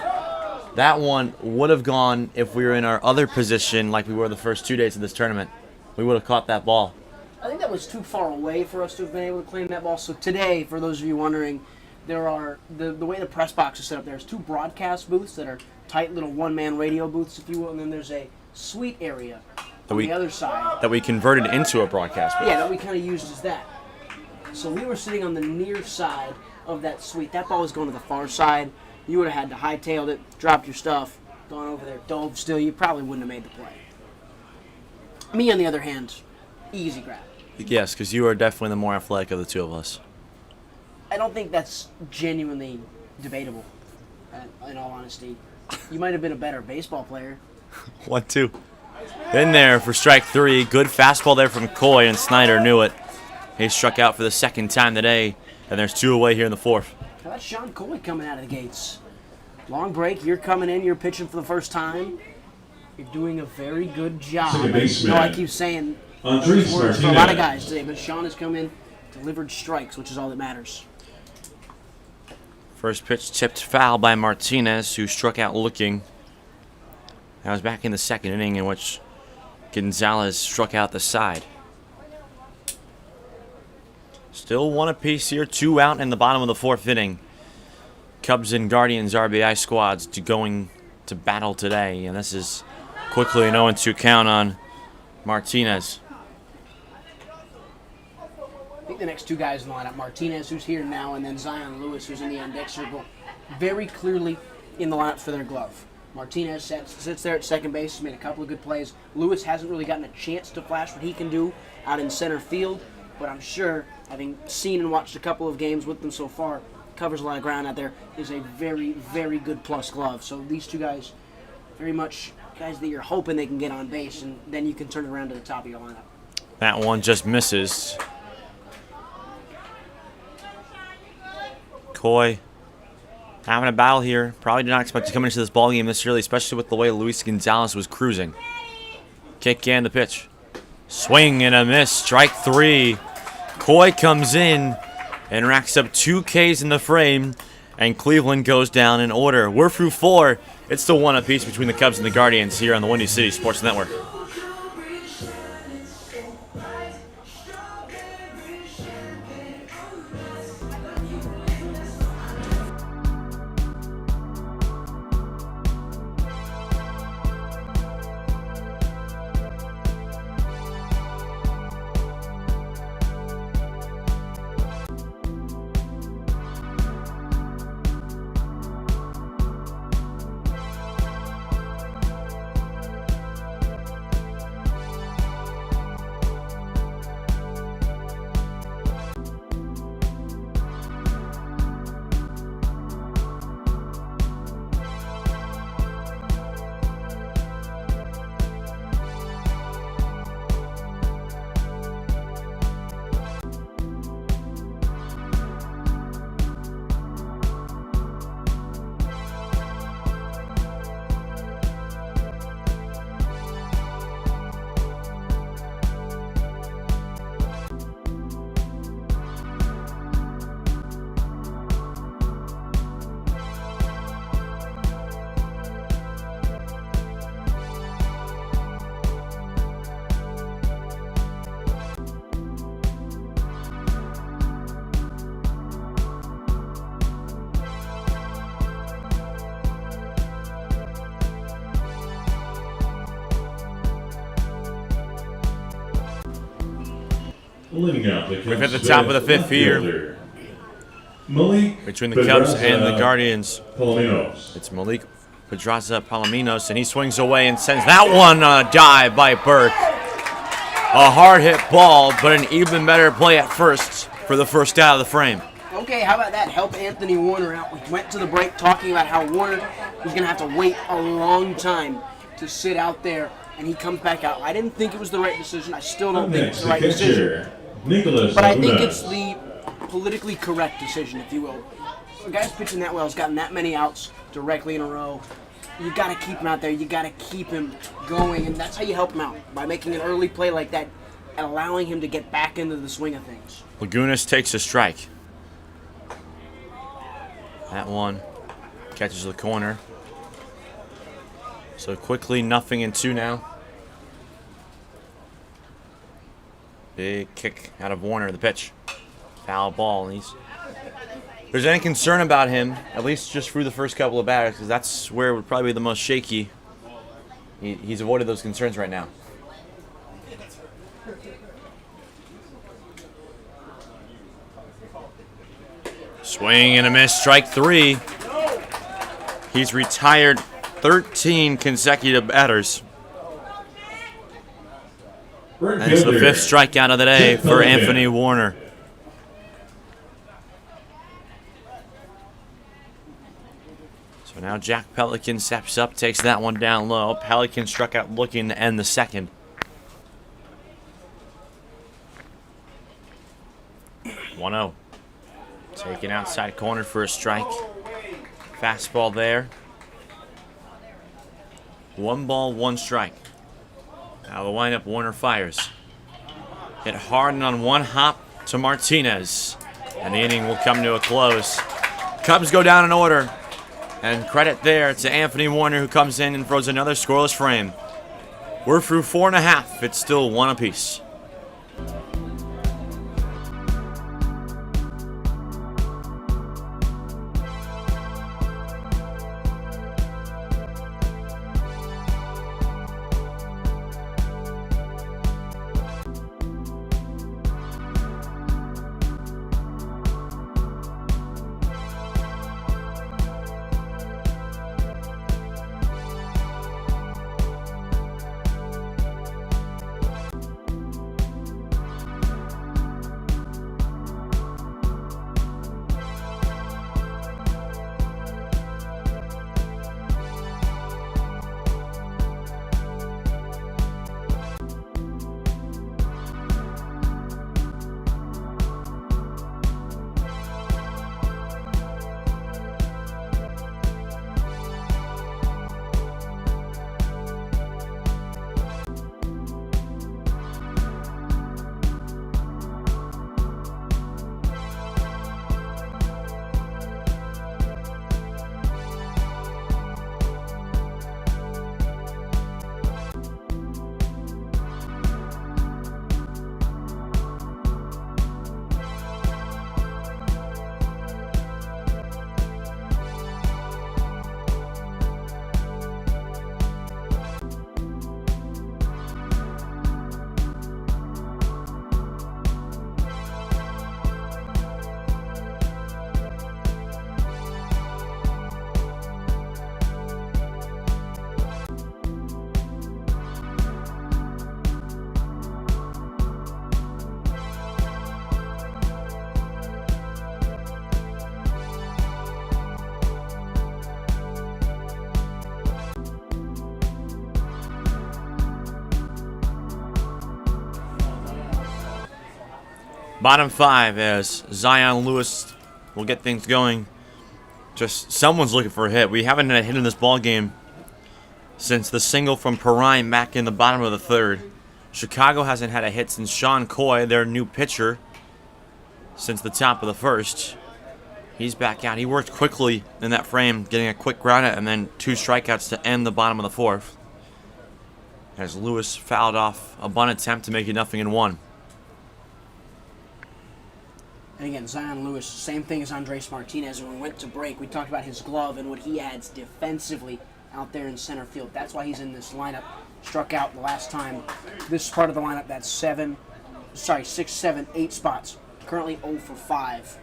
That one would have gone if we were in our other position like we were the first 2 days of this tournament. We would have caught that ball. I think that was too far away for us to have been able to claim that ball. So today, for those of you wondering, there are the way the press box is set up. There's 2 broadcast booths that are tight little one-man radio booths, if you will, and then there's a suite area on the other side that we converted into a broadcast booth. Yeah, that we kind of used as that. So we were sitting on the near side of that suite. That ball was going to the far side. You would have had to hightailed it, dropped your stuff, gone over there, dove still. You probably wouldn't have made the play. Me, on the other hand, easy grab. Yes, because you are definitely the more athletic of the 2 of us. I don't think that's genuinely debatable, in all honesty. You might have been a better baseball player. 1-2. In there for strike 3. Good fastball there from Coy, and Snyder knew it. He struck out for the 2nd time today, and there's 2 away here in the 4th. Well, that's Sean Coy coming out of the gates. Long break, you're coming in, you're pitching for the first time. You're doing a very good job. Second baseman. No, I keep saying Andres those words for a lot of Martinez. guys today, but Sean has come in, delivered strikes, which is all that matters. First pitch tipped foul by Martinez, who struck out looking. That was back in the 2nd inning in which Gonzalez struck out the side. Still 1 apiece here, 2 out in the bottom of the 4th inning. Cubs and Guardians RBI squads going to battle today, and this is quickly an 0-2 count on Martinez. I think the next 2 guys in the lineup, Martinez, who's here now, and then Zion Lewis, who's in the on-deck circle, very clearly in the lineup for their glove. Martinez sits there at second base. He's made a couple of good plays. Lewis hasn't really gotten a chance to flash what he can do out in center field, but I'm sure, having seen and watched a couple of games with them so far, covers a lot of ground out there, is a very, very good plus glove. So these two guys, very much guys that you're hoping they can get on base, and then you can turn it around to the top of your lineup. That one just misses. Coy having a battle here. Probably did not expect to come into this ballgame this early, especially with the way Luis Gonzalez was cruising. Kick and the pitch. Swing and a miss. Strike 3. Coy comes in and racks up 2 Ks in the frame, and Cleveland goes down in order. We're through 4. It's still 1 apiece between the Cubs and the Guardians here on the Windy City Sports Network. Leading out, We've hit the top of the 5th here between the Cubs and the Guardians. Palominos. It's Malik Pedraza Palominos, and he swings away and sends that one on a dive by Burke. A hard hit ball, but an even better play at first for the first out of the frame. Okay, how about that? Help Anthony Warner out. We went to the break talking about how Warner was going to have to wait a long time to sit out there, and he comes back out. I didn't think it was the right decision. I still don't think it's the right decision. But I think it's the politically correct decision, if you will. A guy's pitching that well, has gotten that many outs directly in a row. You got to keep him out there. You got to keep him going, and that's how you help him out, by making an early play like that and allowing him to get back into the swing of things. Lagunas takes a strike. That one catches the corner. So quickly, 0-2 now. Big kick out of Warner, the pitch. Foul ball. And if there's any concern about him, at least just through the first couple of batters, because that's where it would probably be the most shaky. He's avoided those concerns right now. Swing and a miss, strike 3. He's retired 13 consecutive batters. And it's the 5th strikeout of the day for Anthony Warner. So now Jack Pelican steps up, takes that one down low. Pelican struck out looking to end the second. 1-0. Taken outside corner for a strike. Fastball there. 1 ball, 1 strike. Now the windup, Warner fires. Hit hard and on 1 hop to Martinez. And the inning will come to a close. Cubs go down in order. And credit there to Anthony Warner, who comes in and throws another scoreless frame. We're through 4.5. It's still 1 apiece. Bottom 5 as Zion Lewis will get things going. Just someone's looking for a hit. We haven't had a hit in this ball game since the single from Perrine back in the bottom of the 3rd. Chicago hasn't had a hit since Sean Coy, their new pitcher, since the top of the 1st. He's back out. He worked quickly in that frame, getting a quick ground out and then 2 strikeouts to end the bottom of the 4th. As Lewis fouled off a bunt attempt to make it 0-1. And again, Zion Lewis, same thing as Andres Martinez. When we went to break, we talked about his glove and what he adds defensively out there in center field. That's why he's in this lineup. Struck out the last time. This part of the lineup, that's 6, 7, 8 spots. Currently 0 for 5.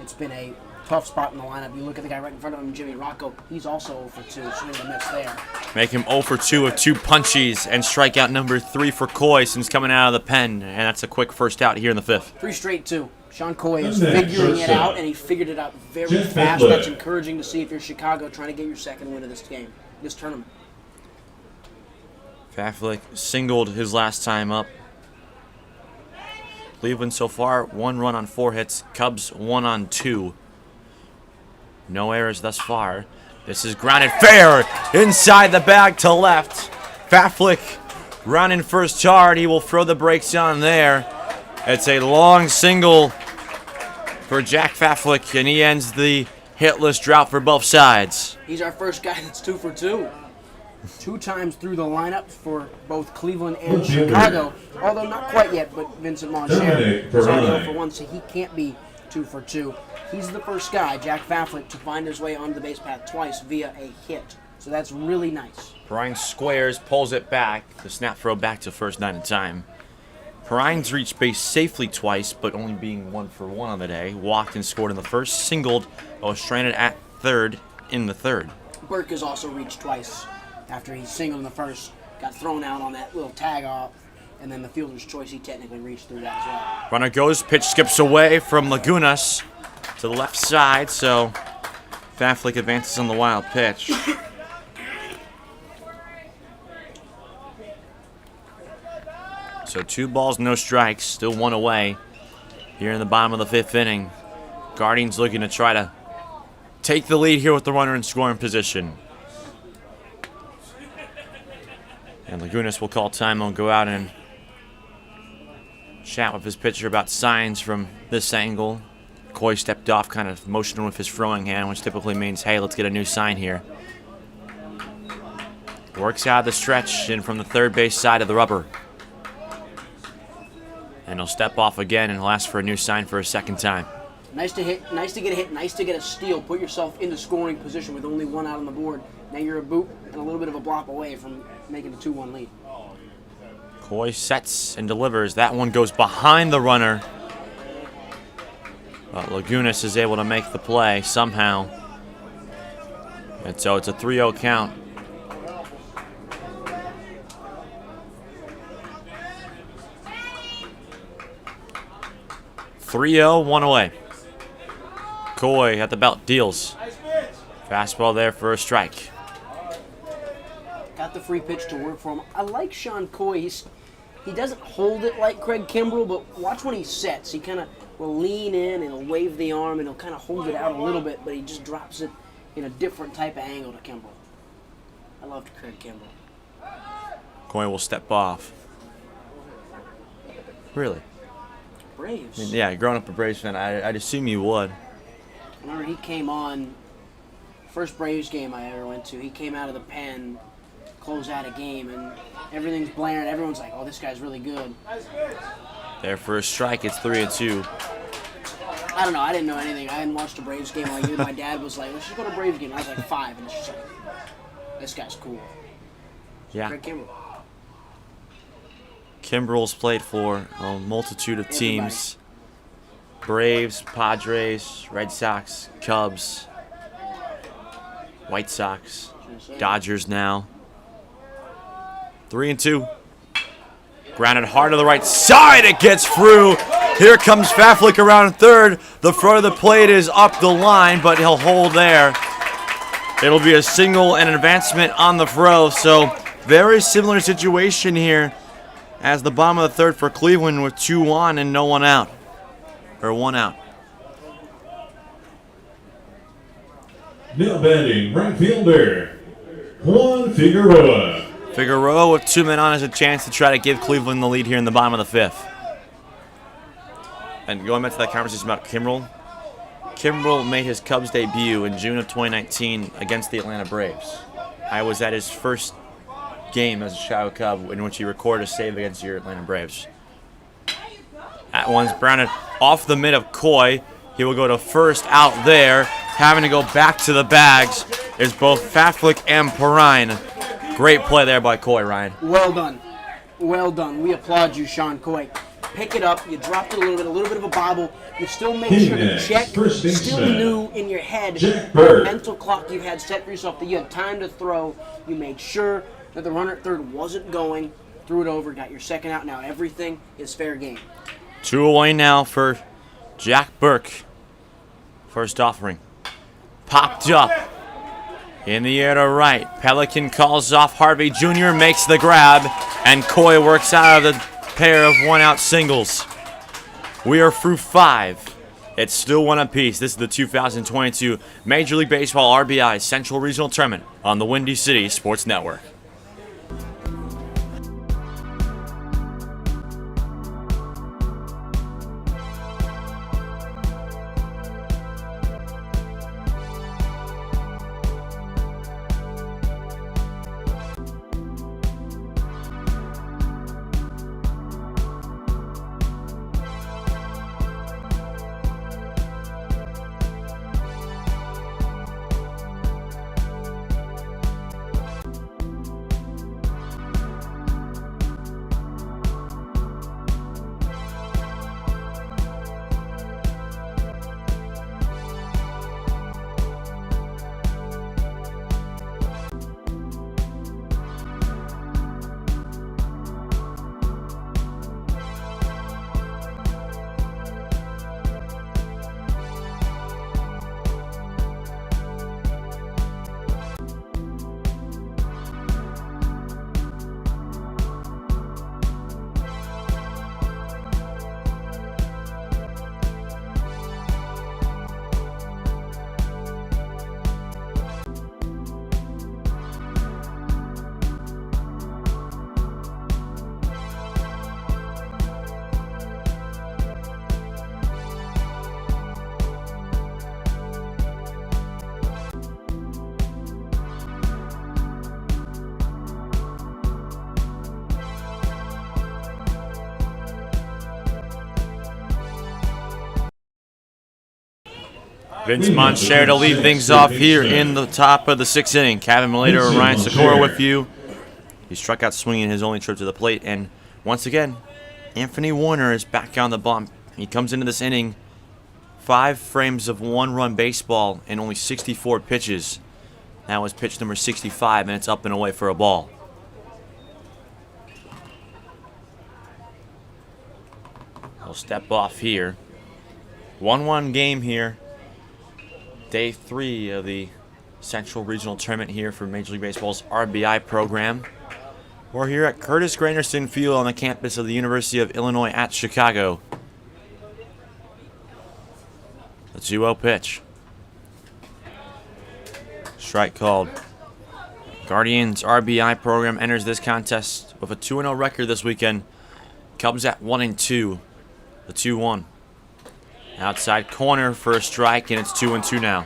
It's been a tough spot in the lineup. You look at the guy right in front of him, Jimmy Rocco. He's also 0 for 2. Swing and a miss there. Make him 0 for 2 with 2 punchies and strikeout number 3 for Coy since coming out of the pen. And that's a quick first out here in the 5th. 3 straight 2. Sean Coy is figuring it out, and he figured it out very fast. That's encouraging to see if you're Chicago trying to get your second win of this game, this tournament. Faflick singled his last time up. Cleveland so far, 1 run on 4 hits. Cubs 1 on 2. No errors thus far. This is grounded fair inside the bag to left. Faflick running first hard. He will throw the brakes on there. It's a long single for Jack Faflick, and he ends the hitless drought for both sides. He's our first guy that's 2 for 2. 2 times through the lineup for both Cleveland and Chicago. Although not quite yet, but Vincent Moncher is only 0 for 1, so he can't be 2 for 2. He's the first guy, Jack Faflick, to find his way onto the base path twice via a hit. So that's really nice. Perrine squares, pulls it back. The snap throw back to first 9 in time. Perrine's reached base safely twice, but only being 1 for 1 on the day. Walked and scored in the 1st, singled, but was stranded at 3rd in the 3rd. Burke has also reached twice after he singled in the 1st. Got thrown out on that little tag off, and then the fielder's choice, he technically reached through that as well. Runner goes, pitch skips away from Lagunas to the left side, so Faflick advances on the wild pitch. So 2 balls, no strikes, still 1 away here in the bottom of the 5th inning. Guardians looking to try to take the lead here with the runner in scoring position. And Lagunas will call time and go out and chat with his pitcher about signs from this angle. Coy stepped off, kind of motioning with his throwing hand, which typically means, hey, let's get a new sign here. Works out the stretch in from the 3rd base side of the rubber. And he'll step off again and he'll ask for a new sign for a 2nd time. Nice to hit, nice to get a hit, nice to get a steal. Put yourself into scoring position with only 1 out on the board. Now you're a boot and a little bit of a block away from making a 2-1 lead. Coy sets and delivers. That one goes behind the runner. But Lagunas is able to make the play somehow. And so it's a 3-0 count. .3-0, 1 away. Coy at the belt, deals. Fastball there for a strike. Got the free pitch to work for him. I like Sean Coy. He doesn't hold it like Craig Kimbrell, but watch when he sets. He kind of will lean in and he'll wave the arm and he'll kind of hold it out a little bit, but he just drops it in a different type of angle to Kimbrell. I loved Craig Kimbrell. Coy will step off. Really? Braves. I mean, yeah, growing up a Braves fan, I'd assume you would. I remember he came on, first Braves game I ever went to, he came out of the pen, close out a game, and everything's blaring. Everyone's like, oh, this guy's really good. There for a strike, it's 3-2. I don't know, I didn't know anything. I hadn't watched a Braves game all year. My dad was like, let's just go to a Braves game. I was like 5, and it's just like, this guy's cool. Yeah. Craig Kimbrell. Kimbrell's played for a multitude of teams. Braves, Padres, Red Sox, Cubs, White Sox, Dodgers now. 3-2. Grounded hard to the right side. It gets through. Here comes Faflick around 3rd. The front of the plate is up the line, but he'll hold there. It'll be a single and an advancement on the throw. So very similar situation here as the bottom of the 3rd for Cleveland with 2 on and no one out. or 1 out. Now batting, right fielder, Juan Figueroa. Figueroa with 2 men on has a chance to try to give Cleveland the lead here in the bottom of the 5th. And going back to that conversation about Kimbrel, Kimbrel made his Cubs debut in June of 2019 against the Atlanta Braves. I was at his first game as a Chicago Cub in which he recorded a save against your Atlanta Braves. At once grounded off the mid of Coy. He will go to first out there. Having to go back to the bags is both Faflick and Perrine. Great play there by Coy, Ryan. Well done. Well done. We applaud you, Sean Coy. Pick it up. You dropped it a little bit of a bobble. You still made sure to check. Still knew in your head the mental clock you had set for yourself that you had time to throw. You made sure that the runner at third wasn't going. Threw it over, got your second out. Now everything is fair game. 2 away now for Jack Burke. First offering. Popped up. In the air to right. Pelican calls off. Harvey Jr. makes the grab. And Coy works out of the pair of 1-out singles. We are through 5. It's still 1 apiece. This is the 2022 Major League Baseball RBI Central Regional Tournament on the Windy City Sports Network. Vince Moncher to lead things off here in the top of the 6th inning. Cavan, Malayter, and Ryan Sykora with you. He struck out swinging his only trip to the plate. And once again, Anthony Warner is back on the bump. He comes into this inning 5 frames of 1-run baseball and only 64 pitches. That was pitch number 65, and it's up and away for a ball. He'll step off here. 1-1 game here. Day 3 of the Central Regional Tournament here for Major League Baseball's RBI program. We're here at Curtis Granderson Field on the campus of the University of Illinois at Chicago. The 2-0 pitch. Strike called. Guardians RBI program enters this contest with a 2-0 record this weekend. Cubs at 1-2. The 2-1. Outside corner for a strike, and it's 2-2 now.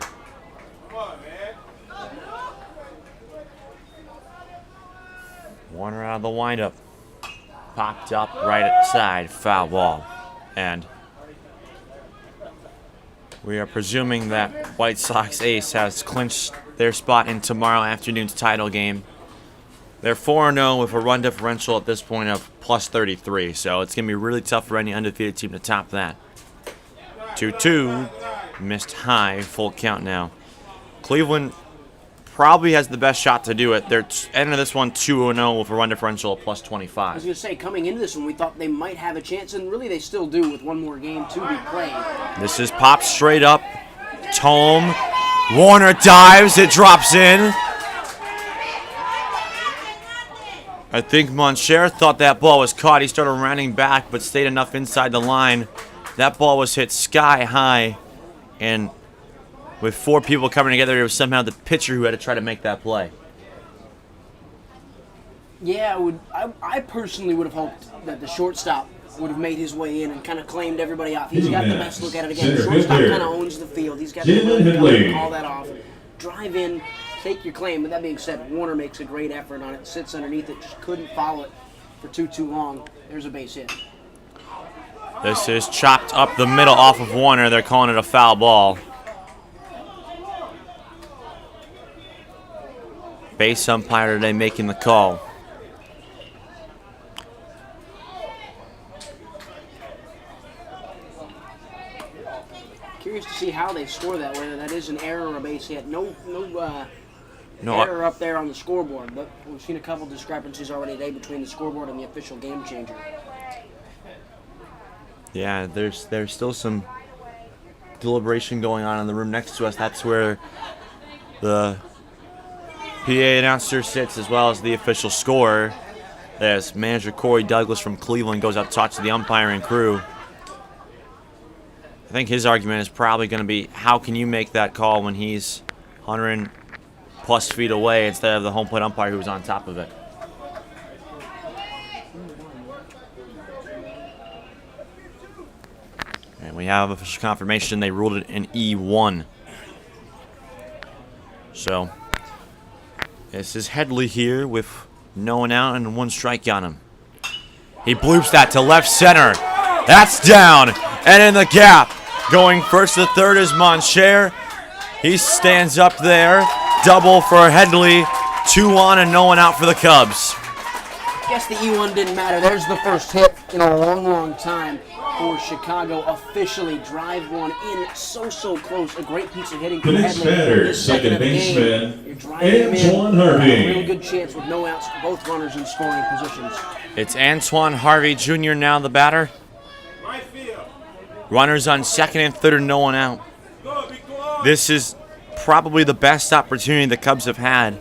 Warner out of the windup. Popped up right outside, foul ball. And we are presuming that White Sox ace has clinched their spot in tomorrow afternoon's title game. They're 4-0 with a run differential at this point of plus 33, so it's going to be really tough for any undefeated team to top that. 2-2, missed high, full count now. Cleveland probably has the best shot to do it. They're entering this one 2-0 with a run differential of plus 25. I was going to say, coming into this one, we thought they might have a chance, and really they still do with one more game to be played. This is popped straight up. Tome. Warner dives. It drops in. I think Moncher thought that ball was caught. He started rounding back, but stayed enough inside the line that ball was hit sky high, and with 4 people coming together, it was somehow the pitcher who had to try to make that play. Yeah, I personally would have hoped that the shortstop would have made his way in and kind of claimed everybody off. He's got the best look at it again. The shortstop kind of owns the field. He's got the ability to call that off, drive in, take your claim. But that being said, Warner makes a great effort on it, sits underneath it, just couldn't follow it for too long. There's a base hit. This is chopped up the middle off of Warner. They're calling it a foul ball. Base umpire today making the call. Curious to see how they score that, whether that is an error or a base hit. No error up there on the scoreboard, but we've seen a couple discrepancies already today between the scoreboard and the official game changer. Yeah, there's still some deliberation going on in the room next to us. That's where the PA announcer sits, as well as the official scorer, as manager Corey Douglas from Cleveland goes up to talk to the umpiring crew. I think his argument is probably going to be, how can you make that call when he's 100+ feet away instead of the home plate umpire who was on top of it? And we have official confirmation they ruled it an E1. So this is Headley here with no one out and 1 strike on him. He bloops that to left center. That's down and in the gap. Going first to third is Moncher. He stands up there. Double for Headley. 2 on and no one out for the Cubs. Guess the E1 didn't matter. There's the first hit in a long time for Chicago. Officially drive one in so close. A great piece of hitting from The next Headley. batter, His second second of the game. baseman, You're driving him Antoine in. Harvey. A real good chance with no outs. Both runners in scoring positions. It's Antoine Harvey Jr. now the batter. Runners on second and third, no one out. This is probably the best opportunity the Cubs have had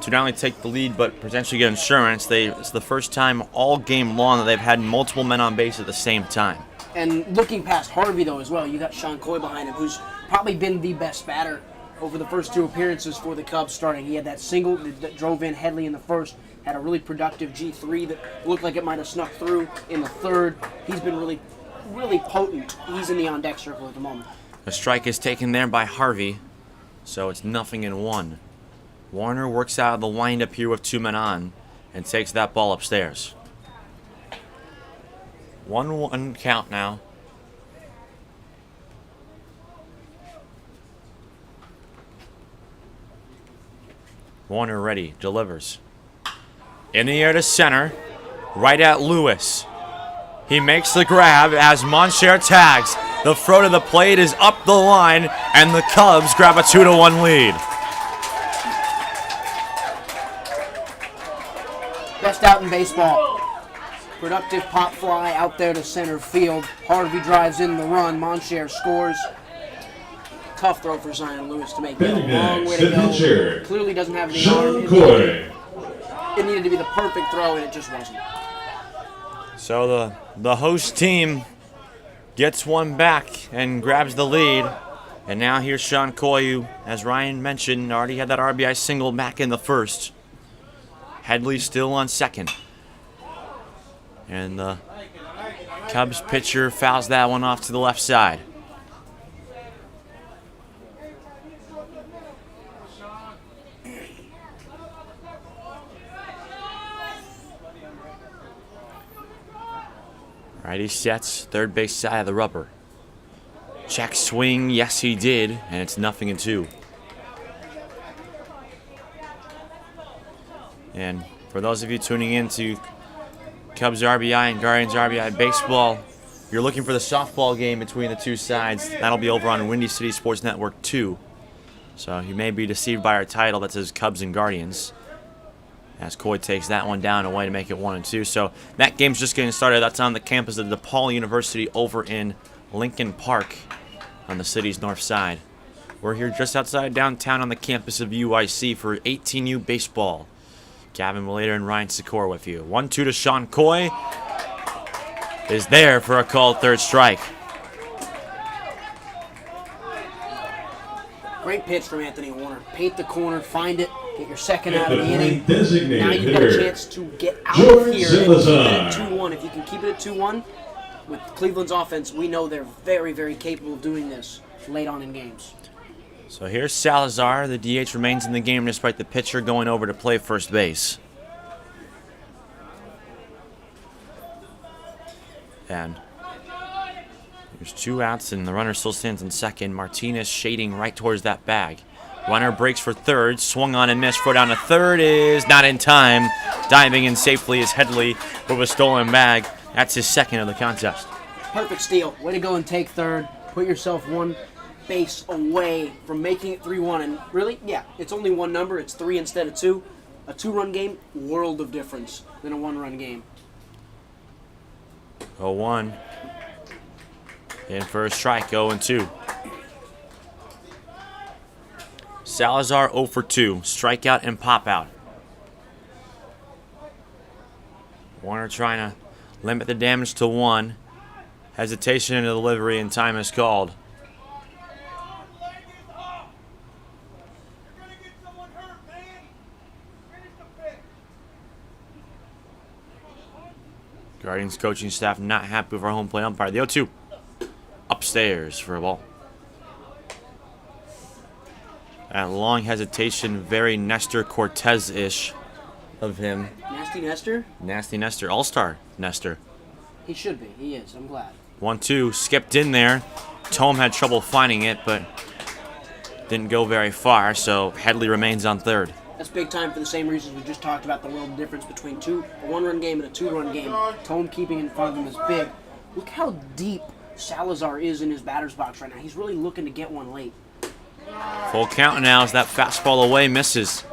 to not only take the lead but potentially get insurance. It's the first time all game long that they've had multiple men on base at the same time. And looking past Harvey, though, as well, you got Sean Coy behind him, who's probably been the best batter over the first 2 appearances for the Cubs starting. He had that single that drove in Headley in the first, had a really productive G3 that looked like it might have snuck through in the third. He's been really potent. He's in the on-deck circle at the moment. A strike is taken there by Harvey, so it's 0-1. Warner works out of the windup here with 2 men on and takes that ball upstairs. 1-1 count now. Warner ready, delivers. In the air to center, right at Lewis. He makes the grab as Moncher tags. The throw to the plate is up the line, and the Cubs grab a 2-1 lead. Best out in baseball. Productive pop fly out there to center field. Harvey drives in the run. Moncher scores. Tough throw for Zion Lewis to make. Batting A long way to next, the go. pitcher, Clearly doesn't have any Sean arm. Coy. It needed to be the perfect throw, and it just wasn't. So the host team gets one back and grabs the lead. And now here's Sean Coy, who, as Ryan mentioned, already had that RBI single back in the first. Headley still on second. And the Cubs pitcher fouls that one off to the left side. Righty sets, third base side of the rubber. Check swing, yes he did, and it's 0-2. And for those of you tuning in to Cubs RBI and Guardians RBI baseball, if you're looking for the softball game between the 2 sides, that'll be over on Windy City Sports Network 2. So you may be deceived by our title that says Cubs and Guardians, as Coy takes that one down away to make it 1-2. So that game's just getting started. That's on the campus of DePaul University over in Lincoln Park on the city's north side. We're here just outside downtown on the campus of UIC for 18U baseball. Cavan, Malayter, and Ryan Sykora with you. 1-2 to Sean Coy is there for a called third strike. Great pitch from Anthony Warner. Paint the corner, find it, get your second out of The the inning. point designated Now you've got a hitter, chance to get out George of here and keep it Salazar. at 2-1. If you can keep it at 2-1, with Cleveland's offense, we know they're very, very capable of doing this late on in games. So here's Salazar. The DH remains in the game despite the pitcher going over to play first base. And there's 2 outs, and the runner still stands in second. Martinez shading right towards that bag. Runner breaks for third. Swung on and missed. Throw down to third is not in time. Diving in safely is Headley with a stolen bag. That's his second of the contest. Perfect steal. Way to go and take third. Put yourself 1 base away from making it 3-1. And really, yeah, it's only 1 number. It's 3 instead of 2. A 2-run game, world of difference than a 1-run game. 0-1. In for a strike, 0-2. Salazar 0 for 2. Strikeout and pop out. Warner trying to limit the damage to 1. Hesitation in the delivery and time is called. Guardians coaching staff not happy with our home plate umpire. The 0-2. Upstairs for a ball. That long hesitation, very Nestor Cortez-ish of him. Nasty Nestor? Nasty Nestor, all-star Nestor. He should be. He is. I'm glad. 1-2, skipped in there. Tome had trouble finding it, but didn't go very far, so Headley remains on third. That's big time for the same reasons we just talked about, the world difference between a 1-run game and a 2-run game. Tome keeping in front of him is big. Look how deep Salazar is in his batter's box right now. He's really looking to get one late. Full count now as that fastball away misses.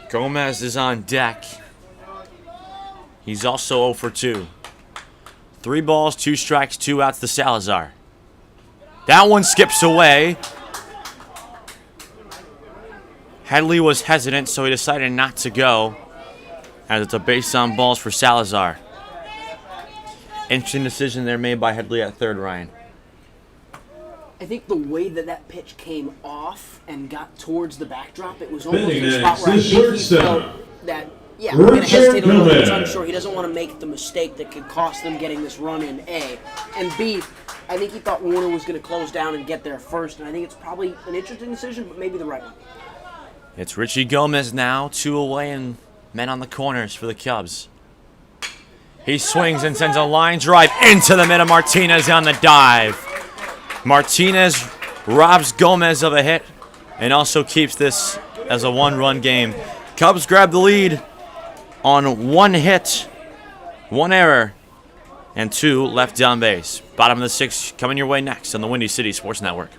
Gomez is on deck. He's also 0 for 2. 3 balls, 2 strikes, 2 outs to Salazar. That one skips away. Headley was hesitant, so he decided not to go, as it's a base on balls for Salazar. Interesting decision there made by Headley at third, Ryan. I think the way that pitch came off and got towards the backdrop, it was almost Batting a spot next, where I the think he shortstop, felt that, yeah, we're going to hesitate a little bit. He's Cavan. unsure. He doesn't want to make the mistake that could cost them getting this run in, A. And B, I think he thought Warner was going to close down and get there first, and I think it's probably an interesting decision, but maybe the right one. It's Richie Gomez now, 2 away and men on the corners for the Cubs. He swings and sends a line drive into the middle. Martinez on the dive. Martinez robs Gomez of a hit and also keeps this as a 1-run game. Cubs grab the lead on 1 hit, 1 error, and 2 left on base. Bottom of the 6th coming your way next on the Windy City Sports Network.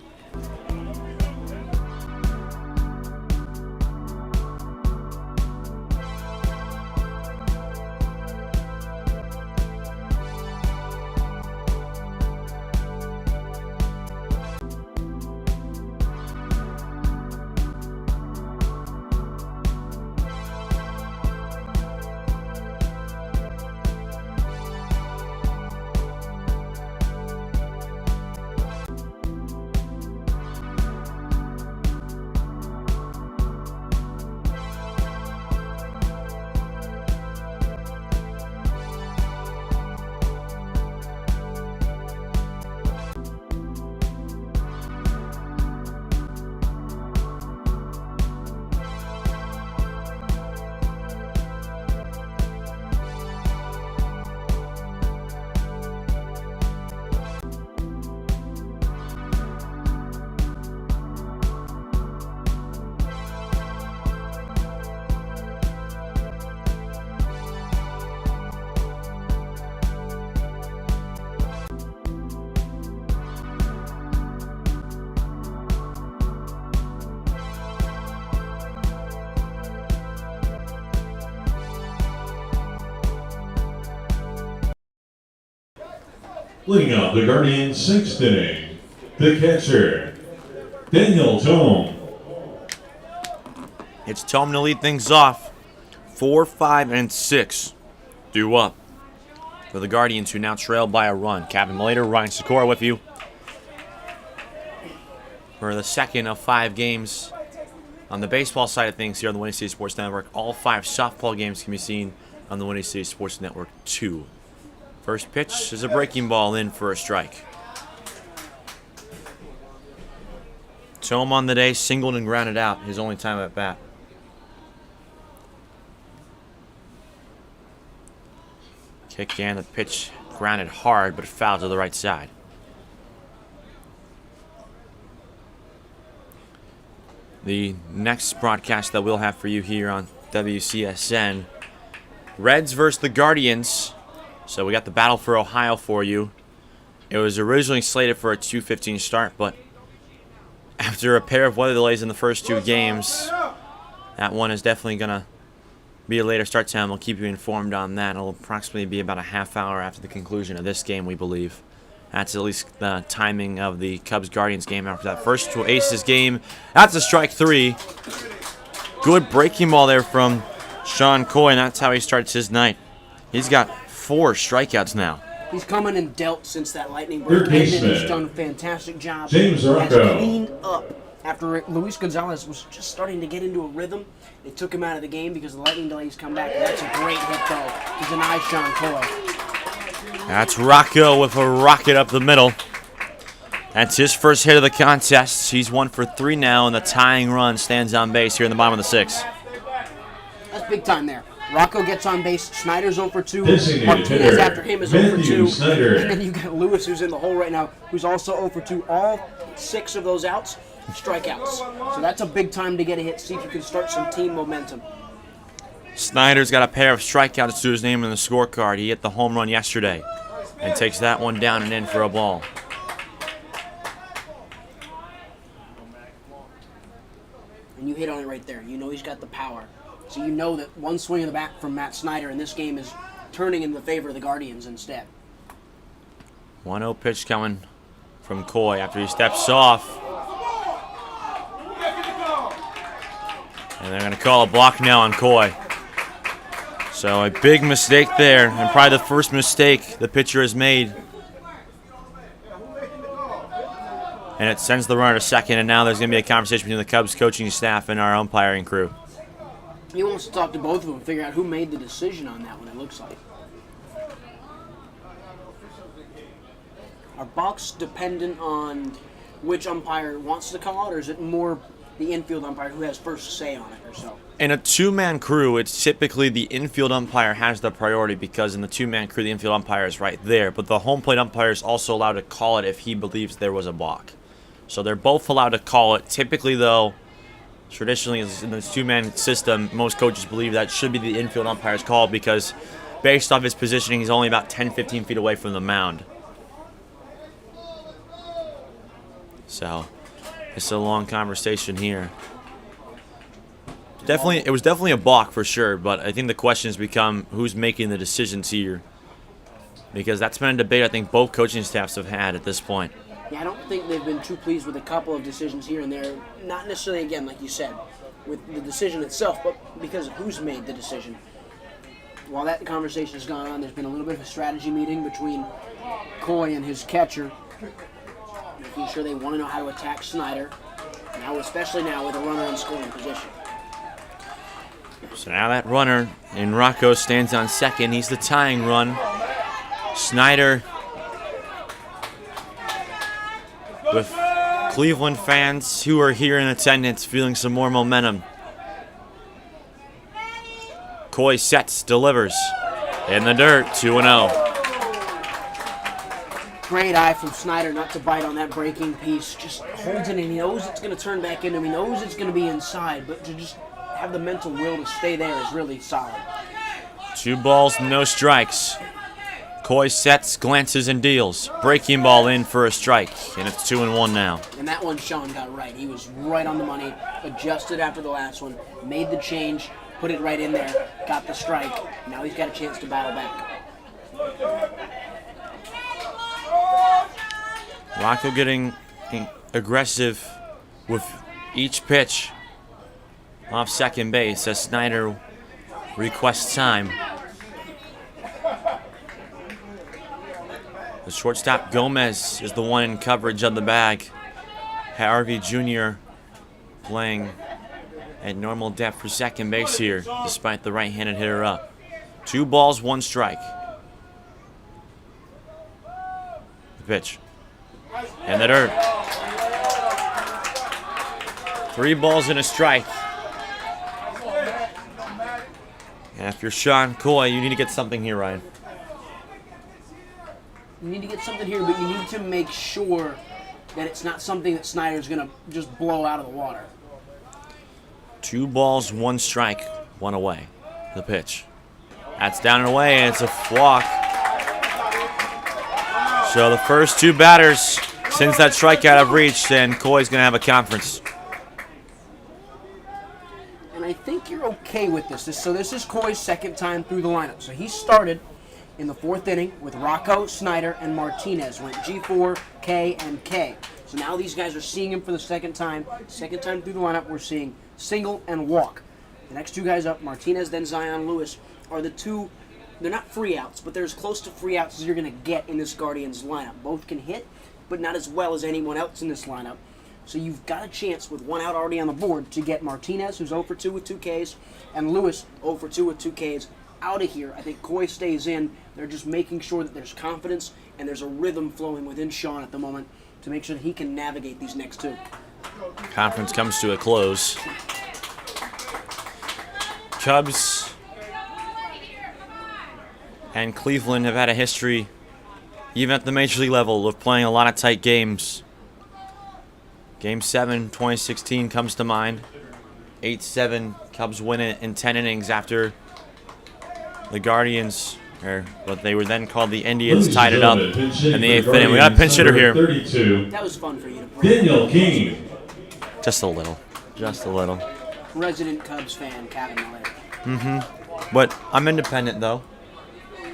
Leading off the Guardians' 6th inning, the catcher, Daniel Tome. It's Tome to lead things off. 4, 5, and 6 due up. for the Guardians, who now trail by a run. Cavan, Malayter, Ryan Sykora with you for the second of 5 games on the baseball side of things here on the Windy City Sports Network. All 5 softball games can be seen on the Windy City Sports Network 2. First pitch is a breaking ball in for a strike. Tome on the day, singled and grounded out, his only time at bat. Kick and the pitch grounded hard, but fouled to the right side. The next broadcast that we'll have for you here on WCSN, Reds versus the Guardians. So we got the battle for Ohio for you. It was originally slated for a 2:15 start, but after a pair of weather delays in the first 2 games, that one is definitely going to be a later start time. We'll keep you informed on that. It'll approximately be about a half hour after the conclusion of this game, we believe. That's at least the timing of the Cubs-Guardians game after that first 2 Aces game. That's a strike 3. Good breaking ball there from Sean Coy, and that's how he starts his night. He's got 4 strikeouts now. He's coming and dealt since that lightning break. He's done a fantastic job. James Has Rocco. cleaned up. After Luis Gonzalez was just starting to get into a rhythm, they took him out of the game because the lightning delays come back. And that's a great hit, though, to deny Sean Coy. That's Rocco with a rocket up the middle. That's his first hit of the contest. He's 1 for 3 now, and the tying run stands on base here in the bottom of the 6th. That's big time there. Rocco gets on base. Snyder's 0 for 2. Designated Martinez hitter, after him is 0 for 2. Snyder. And then you got Lewis, who's in the hole right now, who's also 0 for 2. All 6 of those outs, strikeouts. So that's a big time to get a hit. See if you can start some team momentum. Snyder's got a pair of strikeouts to his name in the scorecard. He hit the home run yesterday and takes that one down and in for a ball. And you hit on it right there. You know he's got the power. So you know that one swing of the bat from Matt Snyder in this game is turning in the favor of the Guardians instead. 1-0 pitch coming from Coy after he steps off. And they're going to call a block now on Coy. So a big mistake there, and probably the first mistake the pitcher has made. And it sends the runner to second, and now there's going to be a conversation between the Cubs coaching staff and our umpiring crew. He wants to talk to both of them and figure out who made the decision on that one, it looks like. Are balks dependent on which umpire wants to call it, or is it more the infield umpire who has first say on it or so? In a 2-man crew, it's typically the infield umpire has the priority because in the 2-man crew, the infield umpire is right there. But the home plate umpire is also allowed to call it if he believes there was a balk. So they're both allowed to call it. Typically, though, traditionally in this 2-man system, most coaches believe that should be the infield umpire's call because based off his positioning, he's only about 10-15 feet away from the mound. So it's a long conversation here. It was definitely a balk for sure, but I think the question has become who's making the decisions here, because that's been a debate I think both coaching staffs have had at this point. Yeah, I don't think they've been too pleased with a couple of decisions here and there. Not necessarily, again, like you said, with the decision itself, but because of who's made the decision. While that conversation has gone on, there's been a little bit of a strategy meeting between Coy and his catcher, making sure they want to know how to attack Snyder, now especially now with a runner in scoring position. So now that runner in Rocco stands on second. He's the tying run. Snyder with Cleveland fans who are here in attendance feeling some more momentum. Coy sets, delivers. In the dirt, 2-0. Great eye from Snyder not to bite on that breaking piece. Just holds it, and he knows it's going to turn back into him. He knows it's going to be inside, but to just have the mental will to stay there is really solid. 2 balls, no strikes. Coy sets, glances, and deals. Breaking ball in for a strike, and it's 2-1 now. And that one Sean got right. He was right on the money, adjusted after the last one, made the change, put it right in there, got the strike. Now he's got a chance to battle back. Rocco getting aggressive with each pitch off second base as Snyder requests time. The shortstop Gomez is the one in coverage of the bag. Harvey Jr. playing at normal depth for second base here, despite the right-handed hitter up. 2 balls, 1 strike. The pitch. And the dirt. 3 balls and a strike. And if you're Sean Coy, you need to get something here, Ryan. You need to get something here, but you need to make sure that it's not something that Snyder's going to just blow out of the water. 2 balls, 1 strike, 1 away. The pitch. That's down and away, and it's a walk. So the first 2 batters since that strikeout have reached, and Coy's going to have a conference. And I think you're okay with this. So this is Coy's second time through the lineup. So he started in the 4th inning with Rocco, Snyder, and Martinez. Went G4, K, and K. So now these guys are seeing him for the second time. Second time through the lineup, we're seeing single and walk. The next 2 guys up, Martinez, then Zion Lewis, are the 2. They're not free outs, but they're as close to free outs as you're going to get in this Guardians lineup. Both can hit, but not as well as anyone else in this lineup. So you've got a chance with 1 out already on the board to get Martinez, who's 0 for 2 with 2 Ks, and Lewis, 0 for 2 with 2 Ks, out of here. I think Coy stays in. They're just making sure that there's confidence and there's a rhythm flowing within Sean at the moment to make sure that he can navigate these next 2. Conference comes to a close. Cubs and Cleveland have had a history, even at the major league level, of playing a lot of tight games. Game 7, 2016 comes to mind. 8-7, Cubs win it in 10 innings after the Guardians, or what they were then called the Indians, tied it up in the 8th inning. We got a pinch hitter here. 32. That was fun for you to bring. Daniel King. Just a little. Just a little. Resident Cubs fan, Cavan, Malayter. But I'm independent, though.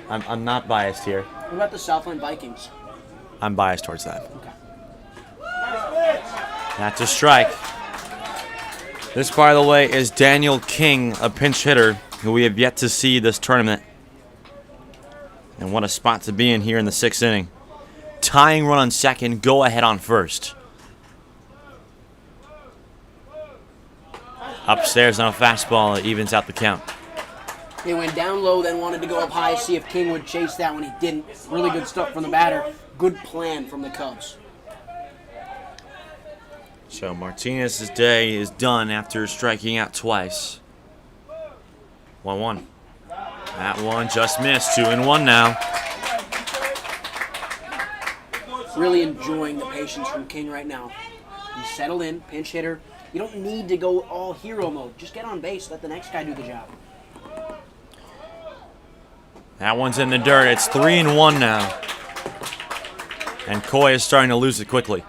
I'm not biased here. What about the Southland Vikings? I'm biased towards that. Okay. That's a strike. This, by the way, is Daniel King, a pinch hitter who we have yet to see this tournament. And what a spot to be in here in the 6th inning. Tying run on second, go ahead on first. Upstairs on a fastball, it evens out the count. They went down low, then wanted to go up high, see if King would chase that when he didn't. Really good stuff from the batter. Good plan from the Cubs. So Martinez's day is done after striking out twice. 1-1. That one just missed. 2-1 now. Really enjoying the patience from King right now. He's settled in, pinch hitter. You don't need to go all hero mode. Just get on base, let the next guy do the job. That one's in the dirt. It's 3-1 now. And Coy is starting to lose it quickly.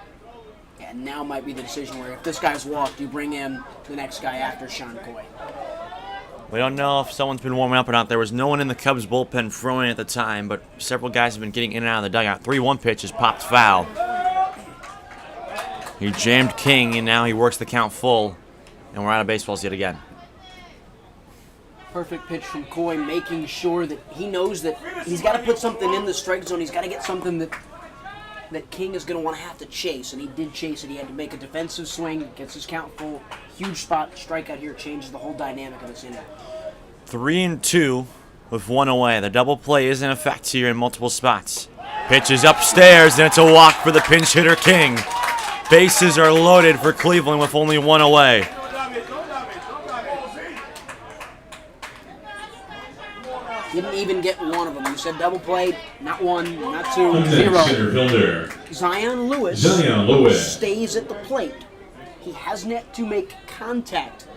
Yeah, now might be the decision where if this guy's walked, you bring in the next guy after Sean Coy. We don't know if someone's been warming up or not. There was no one in the Cubs bullpen throwing at the time, but several guys have been getting in and out of the dugout. 3-1 pitch is popped foul. He jammed King, and now he works the count full, and we're out of baseballs yet again. Perfect pitch from Coy, making sure that he knows that he's got to put something in the strike zone. He's got to get something that King is going to want to have to chase, and he did chase it. He had to make a defensive swing, gets his count full. Huge spot, strikeout here changes the whole dynamic of this inning. 3-2 with 1 away. The double play is in effect here in multiple spots. Pitch is upstairs, and it's a walk for the pinch hitter King. Bases are loaded for Cleveland with only 1 away. Didn't even get one of them. You said double play, not 1, not 2, Next 0. center fielder, Zion Lewis stays at the plate. He has yet to make contact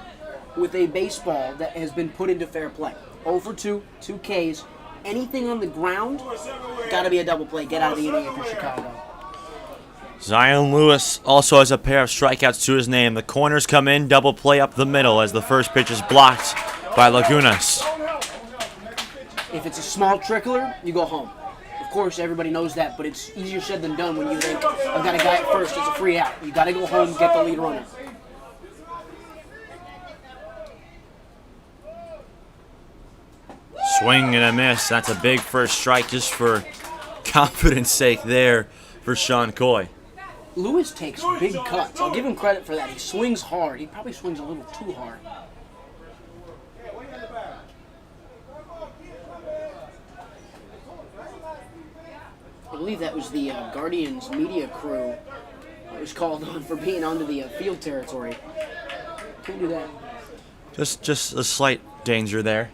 with a baseball that has been put into fair play. 0 for 2, 2 Ks. Anything on the ground, got to be a double play. Get out of the inning if you're Chicago. Zion Lewis also has a pair of strikeouts to his name. The corners come in, double play up the middle as the first pitch is blocked by Lagunas. If it's a small trickler, you go home. Of course, everybody knows that, but it's easier said than done when you think, I've got a guy at first, it's a free out. You got to go home and get the lead runner. Swing and a miss. That's a big first strike just for confidence sake there for Sean Coy. Lewis takes big cuts. I'll give him credit for that. He swings hard. He probably swings a little too hard. I believe that was the Guardians media crew that was called on for being onto the field territory. Can't do that. Just a slight danger there.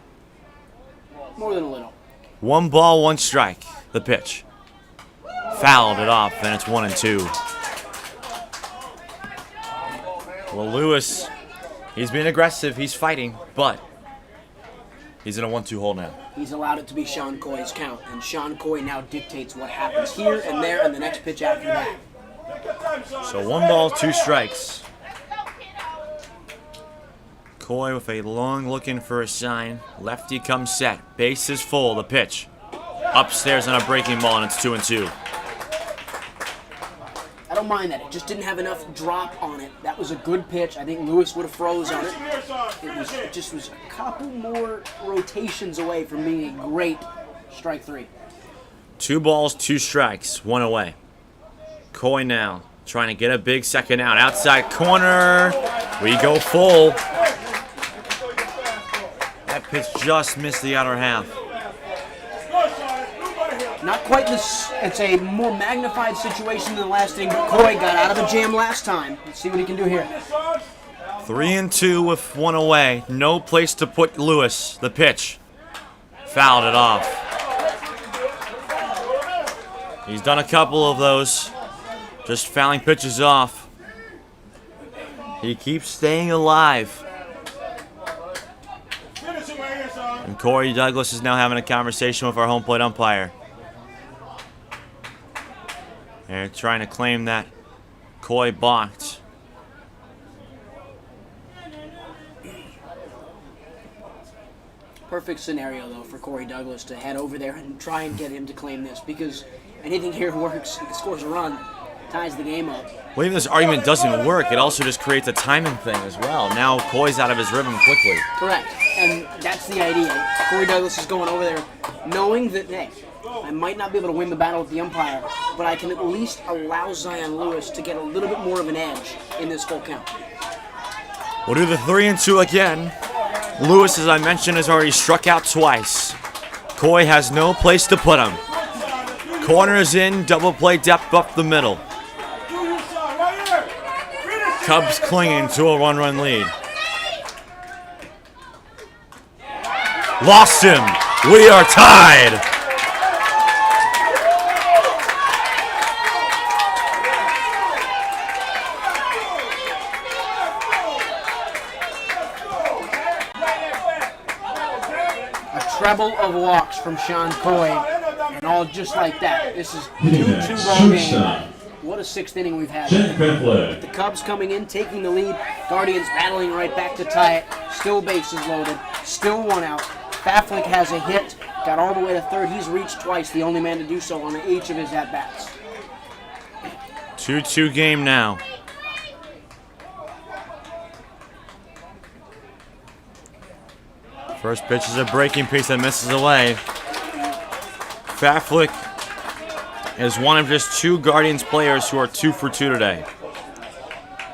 More than a little. 1 ball, 1 strike. The pitch. Fouled it off, and it's 1-2. Well, Lewis, he's being aggressive. He's fighting, but he's in a 1-2 hole now. He's allowed it to be Sean Coy's count, and Sean Coy now dictates what happens here and there and the next pitch after that. So 1 ball, 2 strikes. Coy with a long looking for a sign. Lefty comes set. Base is full. The pitch. Upstairs on a breaking ball, and it's 2-2. I don't mind that. It just didn't have enough drop on it. That was a good pitch. I think Lewis would have froze on it. It just was a couple more rotations away from being a great strike 3. 2 balls, 2 strikes. 1 away. Coy now trying to get a big second out. Outside corner. We go full. That pitch just missed the outer half. Not quite this. It's a more magnified situation than the last inning, but Coy got out of a jam last time. Let's see what he can do here. 3-2 with 1 away. No place to put Lewis. The pitch. Fouled it off. He's done a couple of those. Just fouling pitches off. He keeps staying alive. And Corey Douglas is now having a conversation with our home plate umpire. They're trying to claim that Coy balked. Perfect scenario, though, for Corey Douglas to head over there and try and get him to claim this, because anything here works. If he scores a run, ties the game up. Well, even if this argument doesn't work, it also just creates a timing thing as well. Now Coy's out of his rhythm quickly. Correct. And that's the idea. Corey Douglas is going over there knowing that, hey, I might not be able to win the battle with the umpire, but I can at least allow Zion Lewis to get a little bit more of an edge in this full count. We'll do the 3-2 again. Lewis, as I mentioned, has already struck out twice. Coy has no place to put him. Corner is in, double play depth up the middle. Cubs clinging to a 1-run lead. Lost him. We are tied. Treble of walks from Sean Coy, and all just like that. This is 2-2 ball game. What a 6th inning we've had. The Cubs coming in, taking the lead. Guardians battling right back to tie it. Still bases loaded. Still 1 out. Faflick has a hit. Got all the way to third. He's reached twice. The only man to do so on each of his at-bats. 2-2 game now. First pitch is a breaking piece that misses away. Faflick is one of just 2 Guardians players who are 2 for 2 today.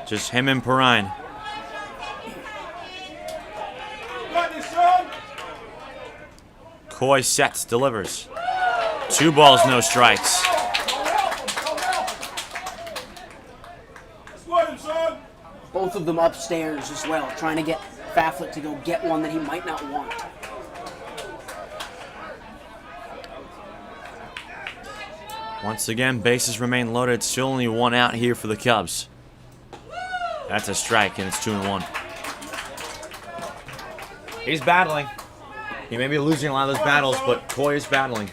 Just him and Perrine. Coy sets, delivers. 2 balls, no strikes. Both of them upstairs as well, trying to get Faflick to go get one that he might not want. Once again, bases remain loaded. Still only 1 out here for the Cubs. That's a strike, and it's 2-1. He's battling. He may be losing a lot of those battles, but Coy is battling.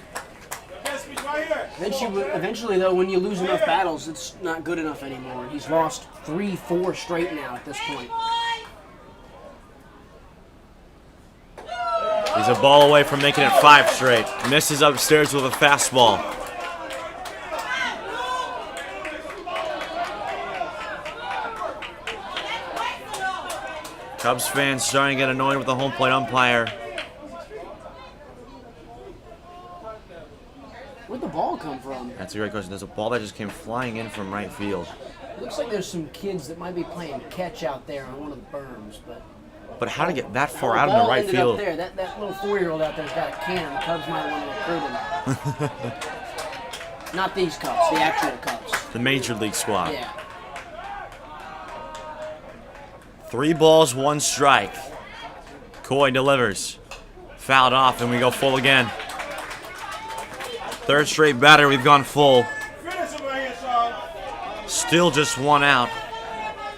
Eventually, though, when you lose enough battles, it's not good enough anymore. He's lost 3-4 straight now at this point. He's a ball away from making it 5 straight. Misses upstairs with a fastball. Cubs fans starting to get annoyed with the home plate umpire. Where'd the ball come That's a great question. There's a ball that just came flying in from right field. Looks like there's some kids that might be playing catch out there on one of the berms, But how to get that far the out in the ball right ended field? Up there. That little 4-year-old out there's got a cannon. The Cubs might want to recruit him. Not these Cubs, the actual Cubs. The Major League squad. Yeah. 3 balls, 1 strike. Coy delivers. Fouled off, and we go full again. 3rd straight batter, we've gone full. Still just 1 out.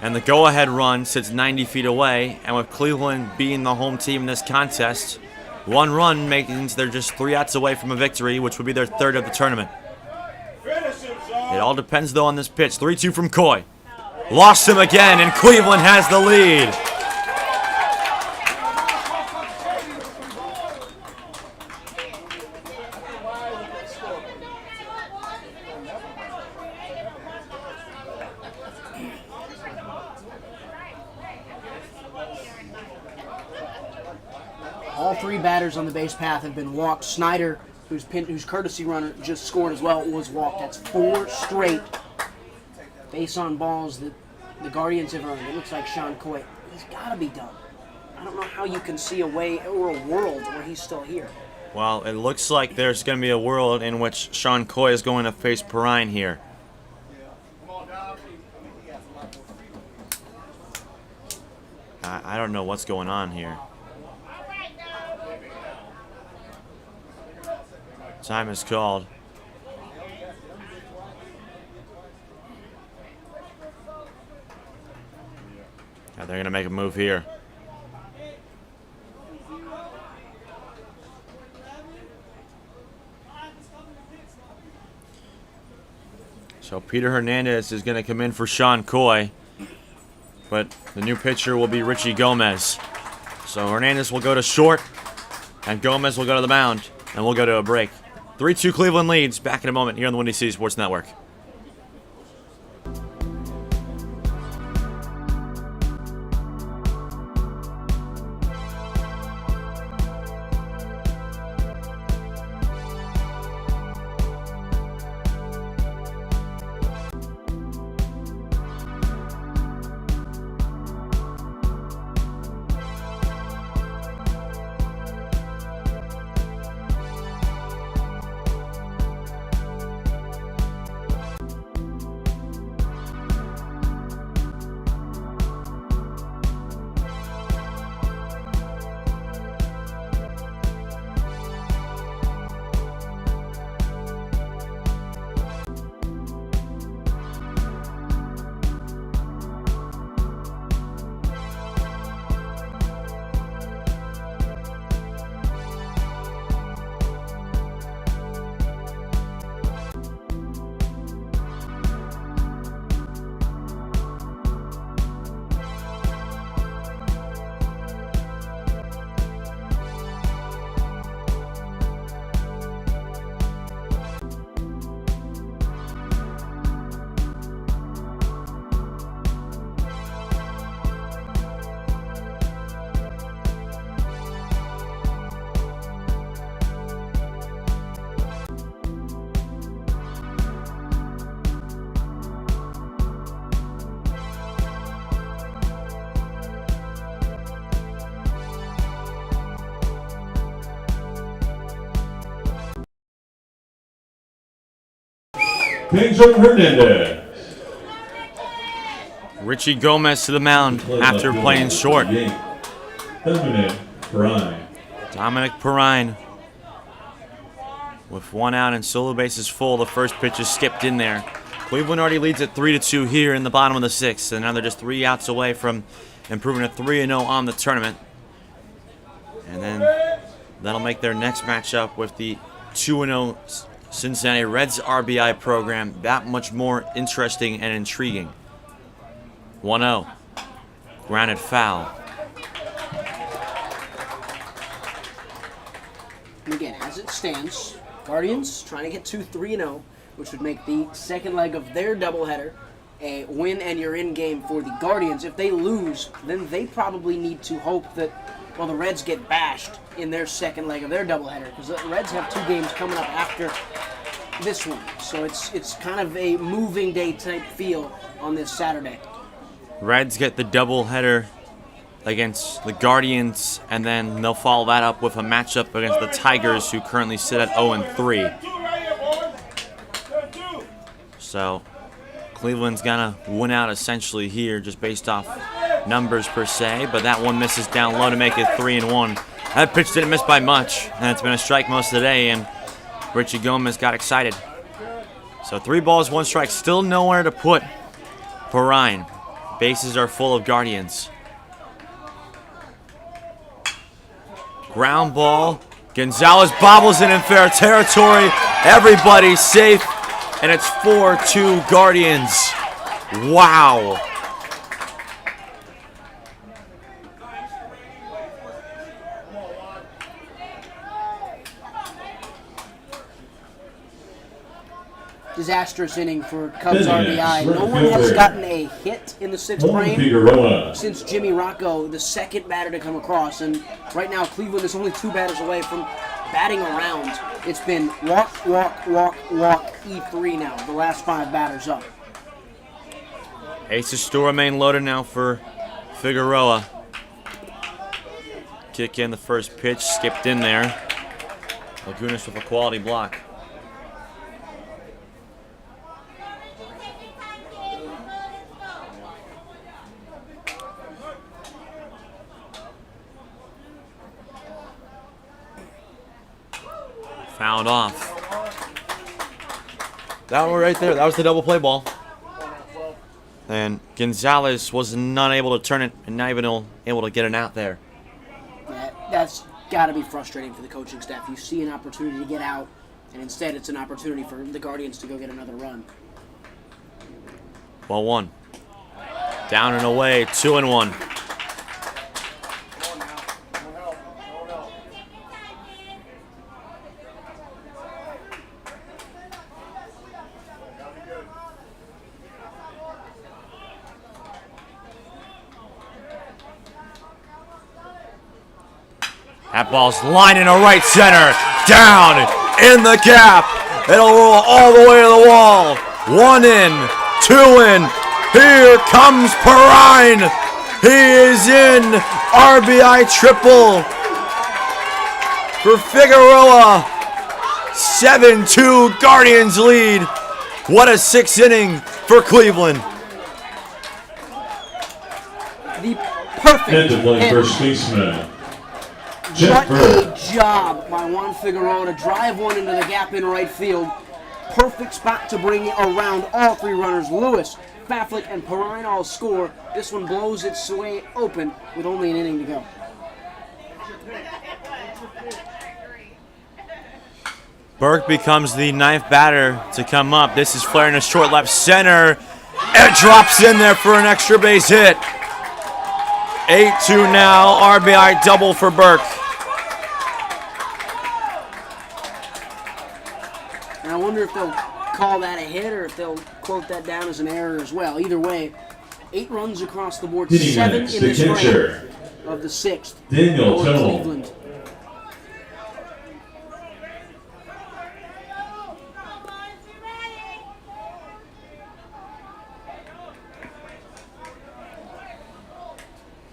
And the go-ahead run sits 90 feet away. And with Cleveland being the home team in this contest, 1 run means they're just 3 outs away from a victory, which would be their 3rd of the tournament. It all depends, though, on this pitch. 3-2 from Coy. Lost him again, and Cleveland has the lead. All 3 batters on the base path have been walked. Snyder, whose courtesy runner just scored as well, was walked. That's 4 straight base on balls that the Guardians have earned. It looks like Sean Coy. He's got to be done. I don't know how you can see a way or a world where he's still here. Well, it looks like there's going to be a world in which Sean Coy is going to face Perrine here. I don't know what's going on here. Time is called. Yeah, they're going to make a move here. So Peter Hernandez is going to come in for Sean Coy, but the new pitcher will be Richie Gomez. So Hernandez will go to short, and Gomez will go to the mound, and we'll go to a break. 3-2 Cleveland leads. Back in a moment here on the Windy City Sports Network. Pedro Hernandez. Richie Gomez to the mound after playing short. Dominic Perrine. Dominic Perrine with 1 out and solo bases full. The first pitch is skipped in there. Cleveland already leads at 3-2 here in the bottom of the 6th, and now they're just 3 outs away from improving to 3-0 on the tournament. And then that'll make their next matchup with the 2-0 Cincinnati Reds RBI program that much more interesting and intriguing. 1-0. Grounded foul. And again, as it stands, Guardians trying to get to 3-0, which would make the second leg of their doubleheader a win and you're in game for the Guardians. If they lose, then they probably need to hope that, well, the Reds get bashed in their second leg of their doubleheader, because the Reds have 2 games coming up after this one. So it's kind of a moving day type feel on this Saturday. Reds get the doubleheader against the Guardians, and then they'll follow that up with a matchup against the Tigers, who currently sit at 0-3. So Cleveland's gonna win out essentially here, just based off numbers per se, but that one misses down low to make it 3-1. That pitch didn't miss by much, and it's been a strike most of the day, and Richie Gomez got excited. So 3 balls, 1 strike, still nowhere to put Perrine. Bases are full of Guardians. Ground ball. Gonzalez bobbles it in fair territory. Everybody's safe, and it's 4-2 Guardians. Wow. Disastrous inning for Cubs Innings, RBI. No right one has fielder. gotten a hit in the 6th Juan frame Figueroa. since Jimmy Rocco, the second batter to come across. And right now, Cleveland is only 2 batters away from batting around. It's been walk, walk, walk, walk, E3 now, the last 5 batters up. Aces still remain loaded now for Figueroa. Kick in the first pitch, skipped in there. Lagunas with a quality block. Fouled off. That one right there, that was the double play ball. And Gonzalez was not able to turn it, and not even able to get an out there. That's got to be frustrating for the coaching staff. You see an opportunity to get out, and instead it's an opportunity for the Guardians to go get another run. Ball 1. Down and away, 2-1. That ball's lining to right center. Down in the gap. It'll roll all the way to the wall. 1 in, 2 in. Here comes Perrine. He is in. RBI triple for Figueroa. 7-2 Guardians lead. What a 6th inning for Cleveland. The perfect And to play hit. first baseman. What Jeff a job by Juan Figueroa to drive one into the gap in right field. Perfect spot to bring around all 3 runners. Lewis, Faflick, and Perrine all score. This one blows its way open with only an inning to go. Burke becomes the 9th batter to come up. This is flaring to short left center. It drops in there for an extra base hit. 8-2 now. RBI double for Burke. And I wonder if they'll call that a hit or if they'll quote that down as an error as well. Either way, 8 runs across the board, Hitting 7 next, in the this frame catcher, of the 6th. Daniel for Tone. Cleveland.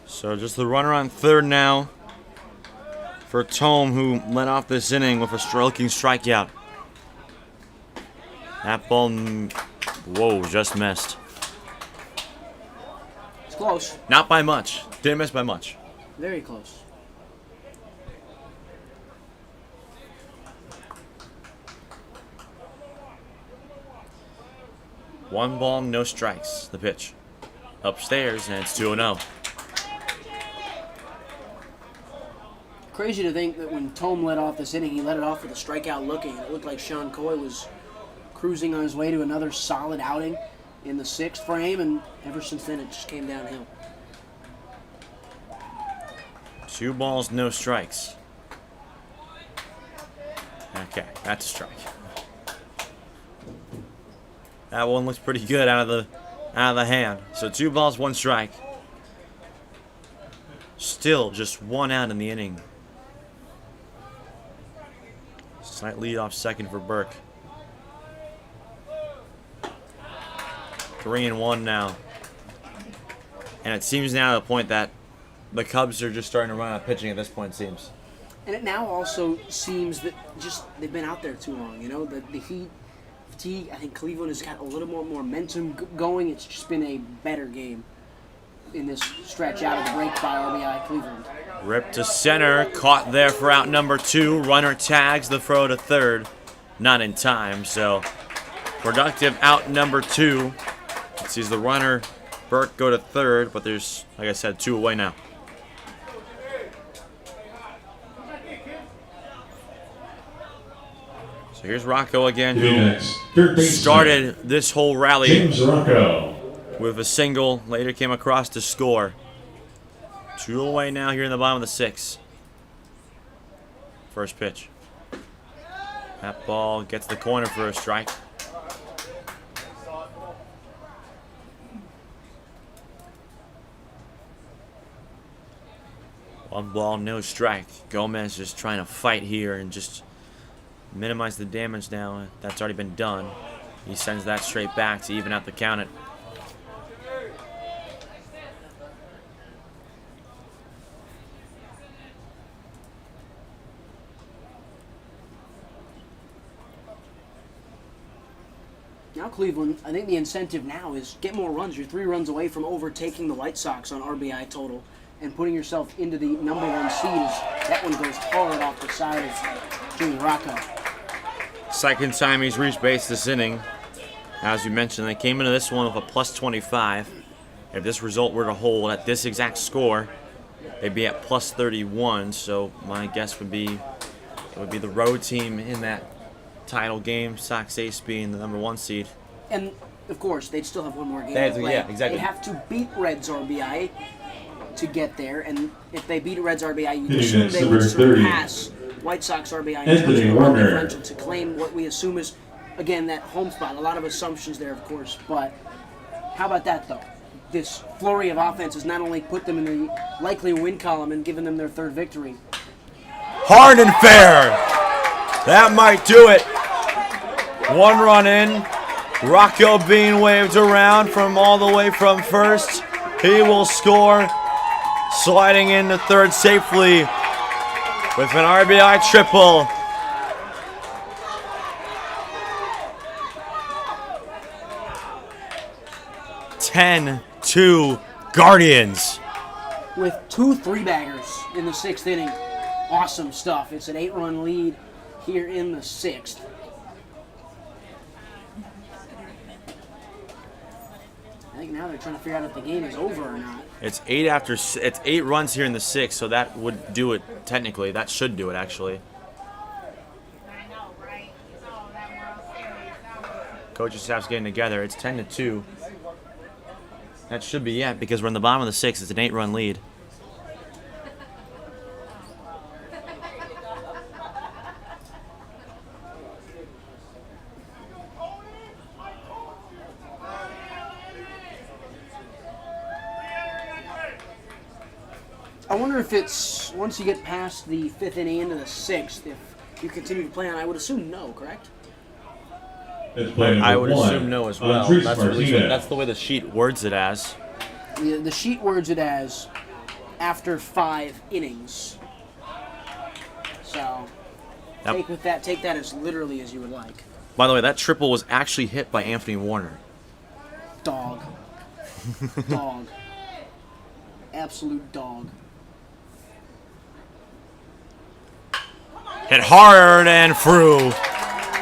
So just the runner on 3rd now for Tome, who led off this inning with a stroking strikeout. That ball, whoa, just missed. It's close. Not by much. Didn't miss by much. Very close. One ball, no strikes. The pitch. Upstairs, and it's 2-0. Crazy to think that when Tome led off this inning, he led it off with a strikeout looking. It looked like Sean Coy was cruising on his way to another solid outing in the 6th frame, and ever since then it just came downhill. 2 balls, no strikes. Okay, that's a strike. That one looks pretty good out of the hand. So 2 balls, 1 strike. Still just 1 out in the inning. Slight lead off second for Burke. 3-1 now. And it seems now to the point that the Cubs are just starting to run out of pitching at this point, it seems. And it now also seems that just they've been out there too long. You know, the heat, fatigue. I think Cleveland has got a little more momentum going. It's just been a better game in this stretch out of the break by RBI Cleveland. Ripped to center, caught there for out number 2. Runner tags the throw to third. Not in time, so productive out number 2. Sees the runner, Burke, go to third, but there's, like I said, 2 away now. So here's Rocco again, who started this whole rally James Rocco. with a single, later came across to score. 2 away now here in the bottom of the 6th. First pitch. That ball gets the corner for a strike. One ball, no strike. Gomez just trying to fight here and just minimize the damage now. That's already been done. He sends that straight back to even out the count. Now Cleveland, I think the incentive now is get more runs. You're 3 runs away from overtaking the White Sox on RBI total and putting yourself into the number 1 seed. That one goes hard off the side of Jimmy Rocco. Second time he's reached base this inning. As you mentioned, they came into this one with a plus 25. If this result were to hold at this exact score, they'd be at plus 31. So my guess would be it would be the road team in that title game, Sox Ace being the number 1 seed. And, of course, they'd still have one more game to play. Yeah, exactly. They'd have to beat Reds RBI to get there, and if they beat Reds RBI, you'd assume they would surpass White Sox RBI in terms of run differential to claim what we assume is, again, that home spot. A lot of assumptions there, of course, but how about that, though? This flurry of offense has not only put them in the likely win column and given them their 3rd victory. Hard and fair. That might do it. 1 run in. Rocco being waved around from all the way from first. He will score. Sliding into third safely with an RBI triple. (10-2) Guardians. With 2 3-baggers in the 6th inning. Awesome stuff. It's an 8-run lead here in the 6th. I think now they're trying to figure out if the game is over or not. It's 8 runs here in the 6th, so that would do it technically. That should do it actually. Coaching staff's getting together. It's 10-2. That should be it because we're in the bottom of the 6th. It's an 8-run lead. I wonder if it's, once you get past the 5th inning into the 6th, if you continue to play on. I would assume no, correct? I would assume no as well. That's the way the sheet words it as. The sheet words it as after 5 innings. So take that as literally as you would like. By the way, that triple was actually hit by Anthony Warner. Dog. Dog. Absolute dog. Hit hard and through.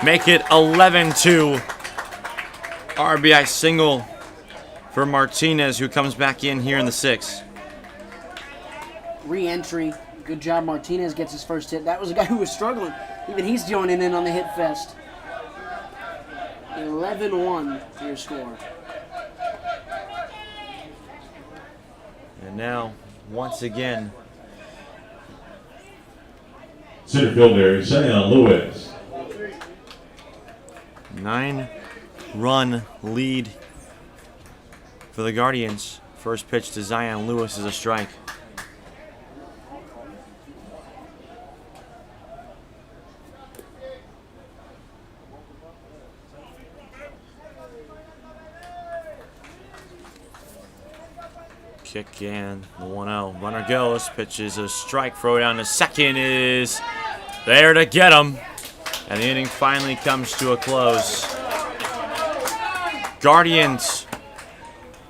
Make it 11-2. RBI single for Martinez, who comes back in here in the 6th. Re-entry. Good job. Martinez gets his first hit. That was a guy who was struggling. Even he's joining in on the hit fest. 11-1 your score. And now, once again, Center fielder, Zion Lewis. 9-run lead for the Guardians. First pitch to Zion Lewis is a strike. Kick and the 1-0. Runner goes. Pitches a strike. Throw down to second is there to get him. And the inning finally comes to a close. Guardians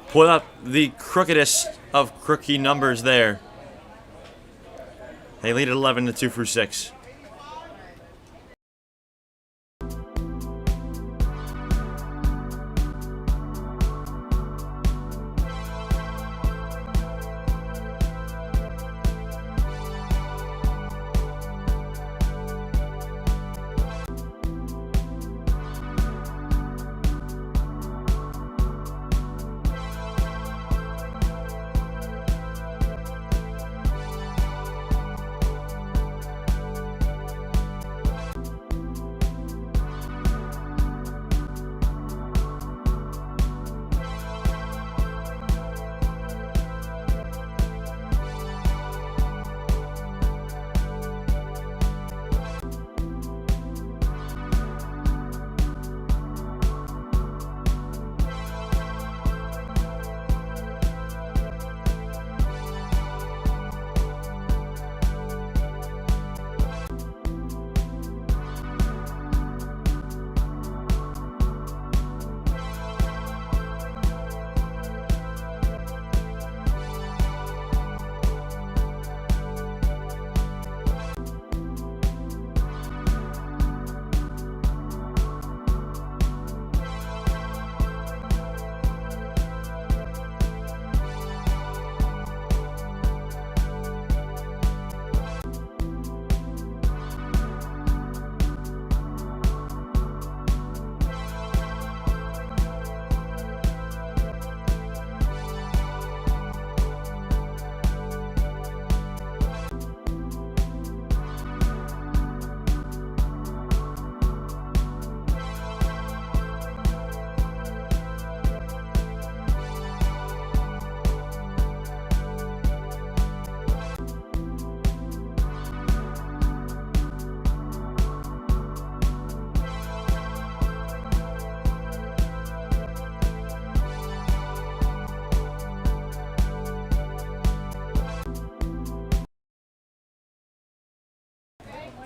put up the crookedest of crooky numbers there. They lead at 11-2 through 6.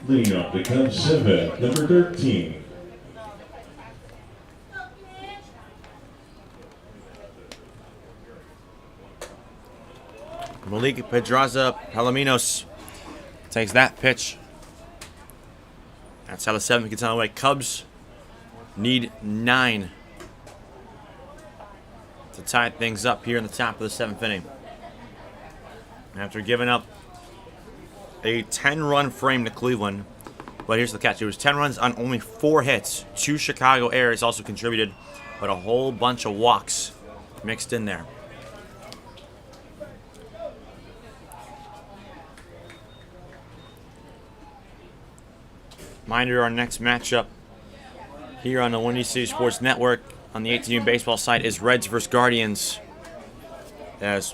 Leading off the Cubs 7, number 13. Malik Pedraza Palominos takes that pitch. That's how the 7th gets on the way. Cubs need 9 to tie things up here in the top of the 7th inning. After giving up a 10-run frame to Cleveland. But here's the catch. It was 10 runs on only 4 hits. 2 Chicago errors also contributed, but a whole bunch of walks mixed in there. Reminder, our next matchup here on the Windy City Sports Network on the 18 baseball side is Reds versus Guardians, as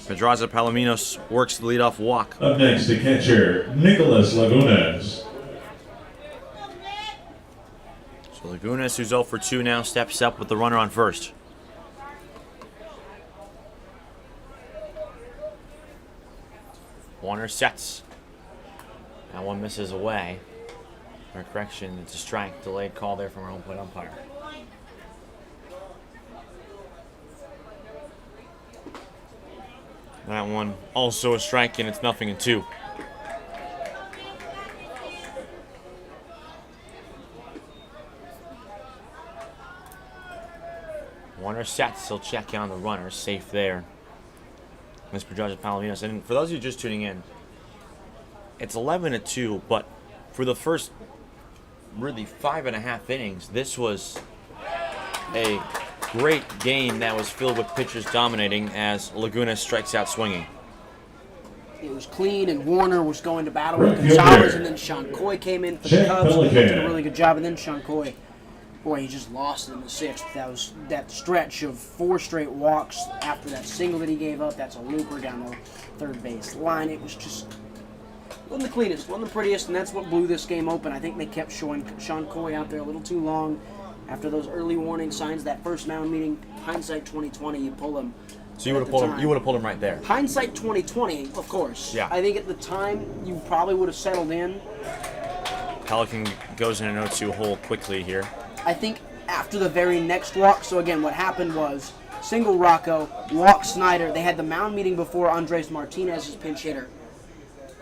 Pedraza Palominos works the leadoff walk. Up next, the catcher, Nicholas Lagunas. So Lagunas, who's 0 for 2 now, steps up with the runner on first. Warner sets. That one misses away. Or correction, it's a strike. Delayed call there from our home plate umpire. That one also a strike, and it's 0-2. Warner sets. He'll check on the runner. Safe there. Miss Pedraza Palominos. And for those of you just tuning in, it's 11-2, but for the first really 5.5 innings, this was a great game that was filled with pitchers dominating as Laguna strikes out swinging. It was clean, and Warner was going to battle with Gonzalez, and then Sean Coy came in for the Cubs. Did a really good job, and then Sean Coy, boy, he just lost it in the 6th. That was that stretch of 4 straight walks after that single that he gave up. That's a looper down the third base line. It was just wasn't the cleanest, wasn't the prettiest, and that's what blew this game open. I think they kept showing Sean Coy out there a little too long after those early warning signs. That first mound meeting, hindsight 2020, you pull him. So you would have pulled him. You would have pulled him right there. Hindsight 2020, of course. Yeah. I think at the time you probably would have settled in. Pelican goes in an 0-2 hole quickly here. I think after the very next walk. So again, what happened was single Rocco, walk Snyder. They had the mound meeting before Andres Martinez's pinch hitter.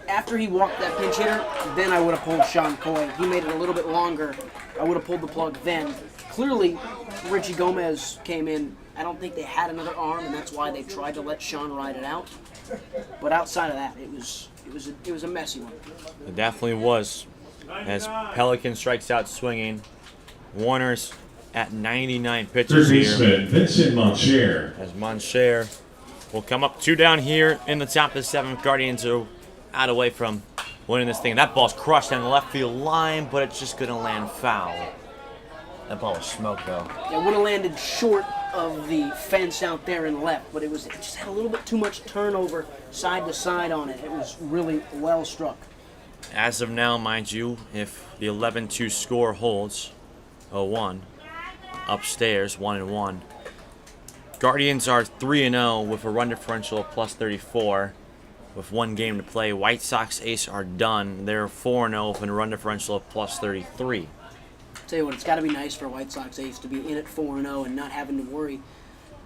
After he walked that pinch hitter, then I would have pulled Sean Coy. He made it a little bit longer. I would have pulled the plug then. Clearly, Richie Gomez came in. I don't think they had another arm, and that's why they tried to let Sean ride it out. But outside of that, it was a messy one. It definitely was. As Pelican strikes out swinging, Warner's at 99 pitches Third here. baseman Vincent Moncher. As Moncher will come up 2 down here in the top of the 7th. Guardians are out away from winning this thing. That ball's crushed down the left field line, but it's just going to land foul. That ball was smoked, though. It would have landed short of the fence out there in left, but it just had a little bit too much turnover side to side on it. It was really well struck. As of now, mind you, if the 11-2 score holds, 0-1, upstairs, 1-1. Guardians are 3-0 with a run differential of plus 34 with 1 game to play. White Sox ace are done. They're 4-0 with a run differential of plus 33. Tell you what, it's got to be nice for White Sox ace to be in at 4-0 and not having to worry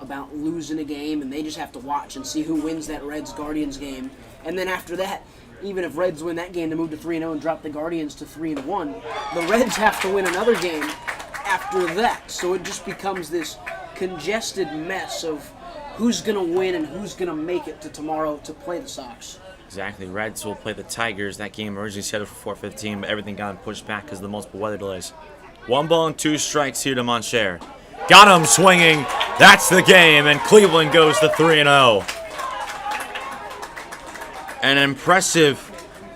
about losing a game, and they just have to watch and see who wins that Reds-Guardians game. And then after that, even if Reds win that game to move to 3-0 and drop the Guardians to 3-1, the Reds have to win another game after that. So it just becomes this congested mess of who's going to win and who's going to make it to tomorrow to play the Sox. Exactly. Reds will play the Tigers. That game originally scheduled for 4:15, but everything got pushed back because of the multiple weather delays. 1 ball and 2 strikes here to Moncher. Got him swinging. That's the game, and Cleveland goes to 3-0. An impressive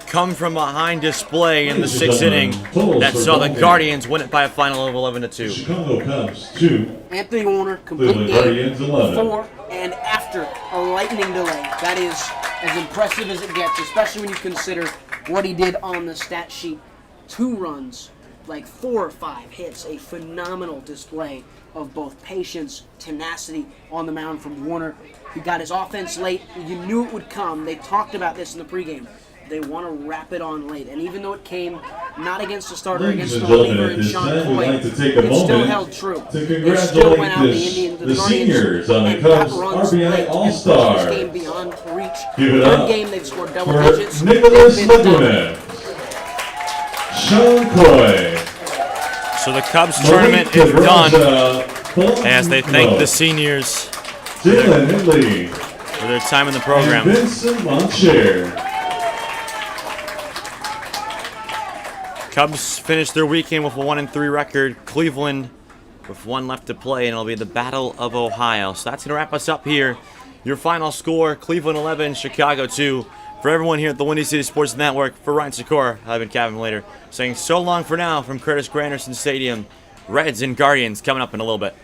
come-from-behind display in the 6th inning that saw the Guardians win it by a final of 11-2. Chicago Cubs 2. Anthony Warner, complete Cleveland game Guardians 11. before and after a lightning delay. That is as impressive as it gets, especially when you consider what he did on the stat sheet. 2 runs, like 4 or 5 hits, a phenomenal display of both patience, tenacity on the mound from Warner. He got his offense late. You knew it would come. They talked about this in the pregame. They want to wrap it on late. And even though it came not against the starter, Ladies against and the gentlemen, reliever at and this Sean time, we'd Coy, like to take a it still moment held true. to They still went out congratulate the the seniors on the and got Cubs runs RBI late and pushed All-Stars. this game beyond reach. Give it Third up game they've scored double for digits. Nicholas They've been Legunes, Sean Coy, So the Cubs tournament is done as they thank the seniors Dylan Hindley, for their time in the program. and Vincent Moncher. Cubs finished their weekend with a 1-3 record. Cleveland with 1 left to play, and it'll be the Battle of Ohio. So that's going to wrap us up here. Your final score, Cleveland 11, Chicago 2. For everyone here at the Windy City Sports Network, for Ryan Sykora, I've been Cavan Malayter, saying so long for now from Curtis Granderson Stadium. Reds and Guardians coming up in a little bit.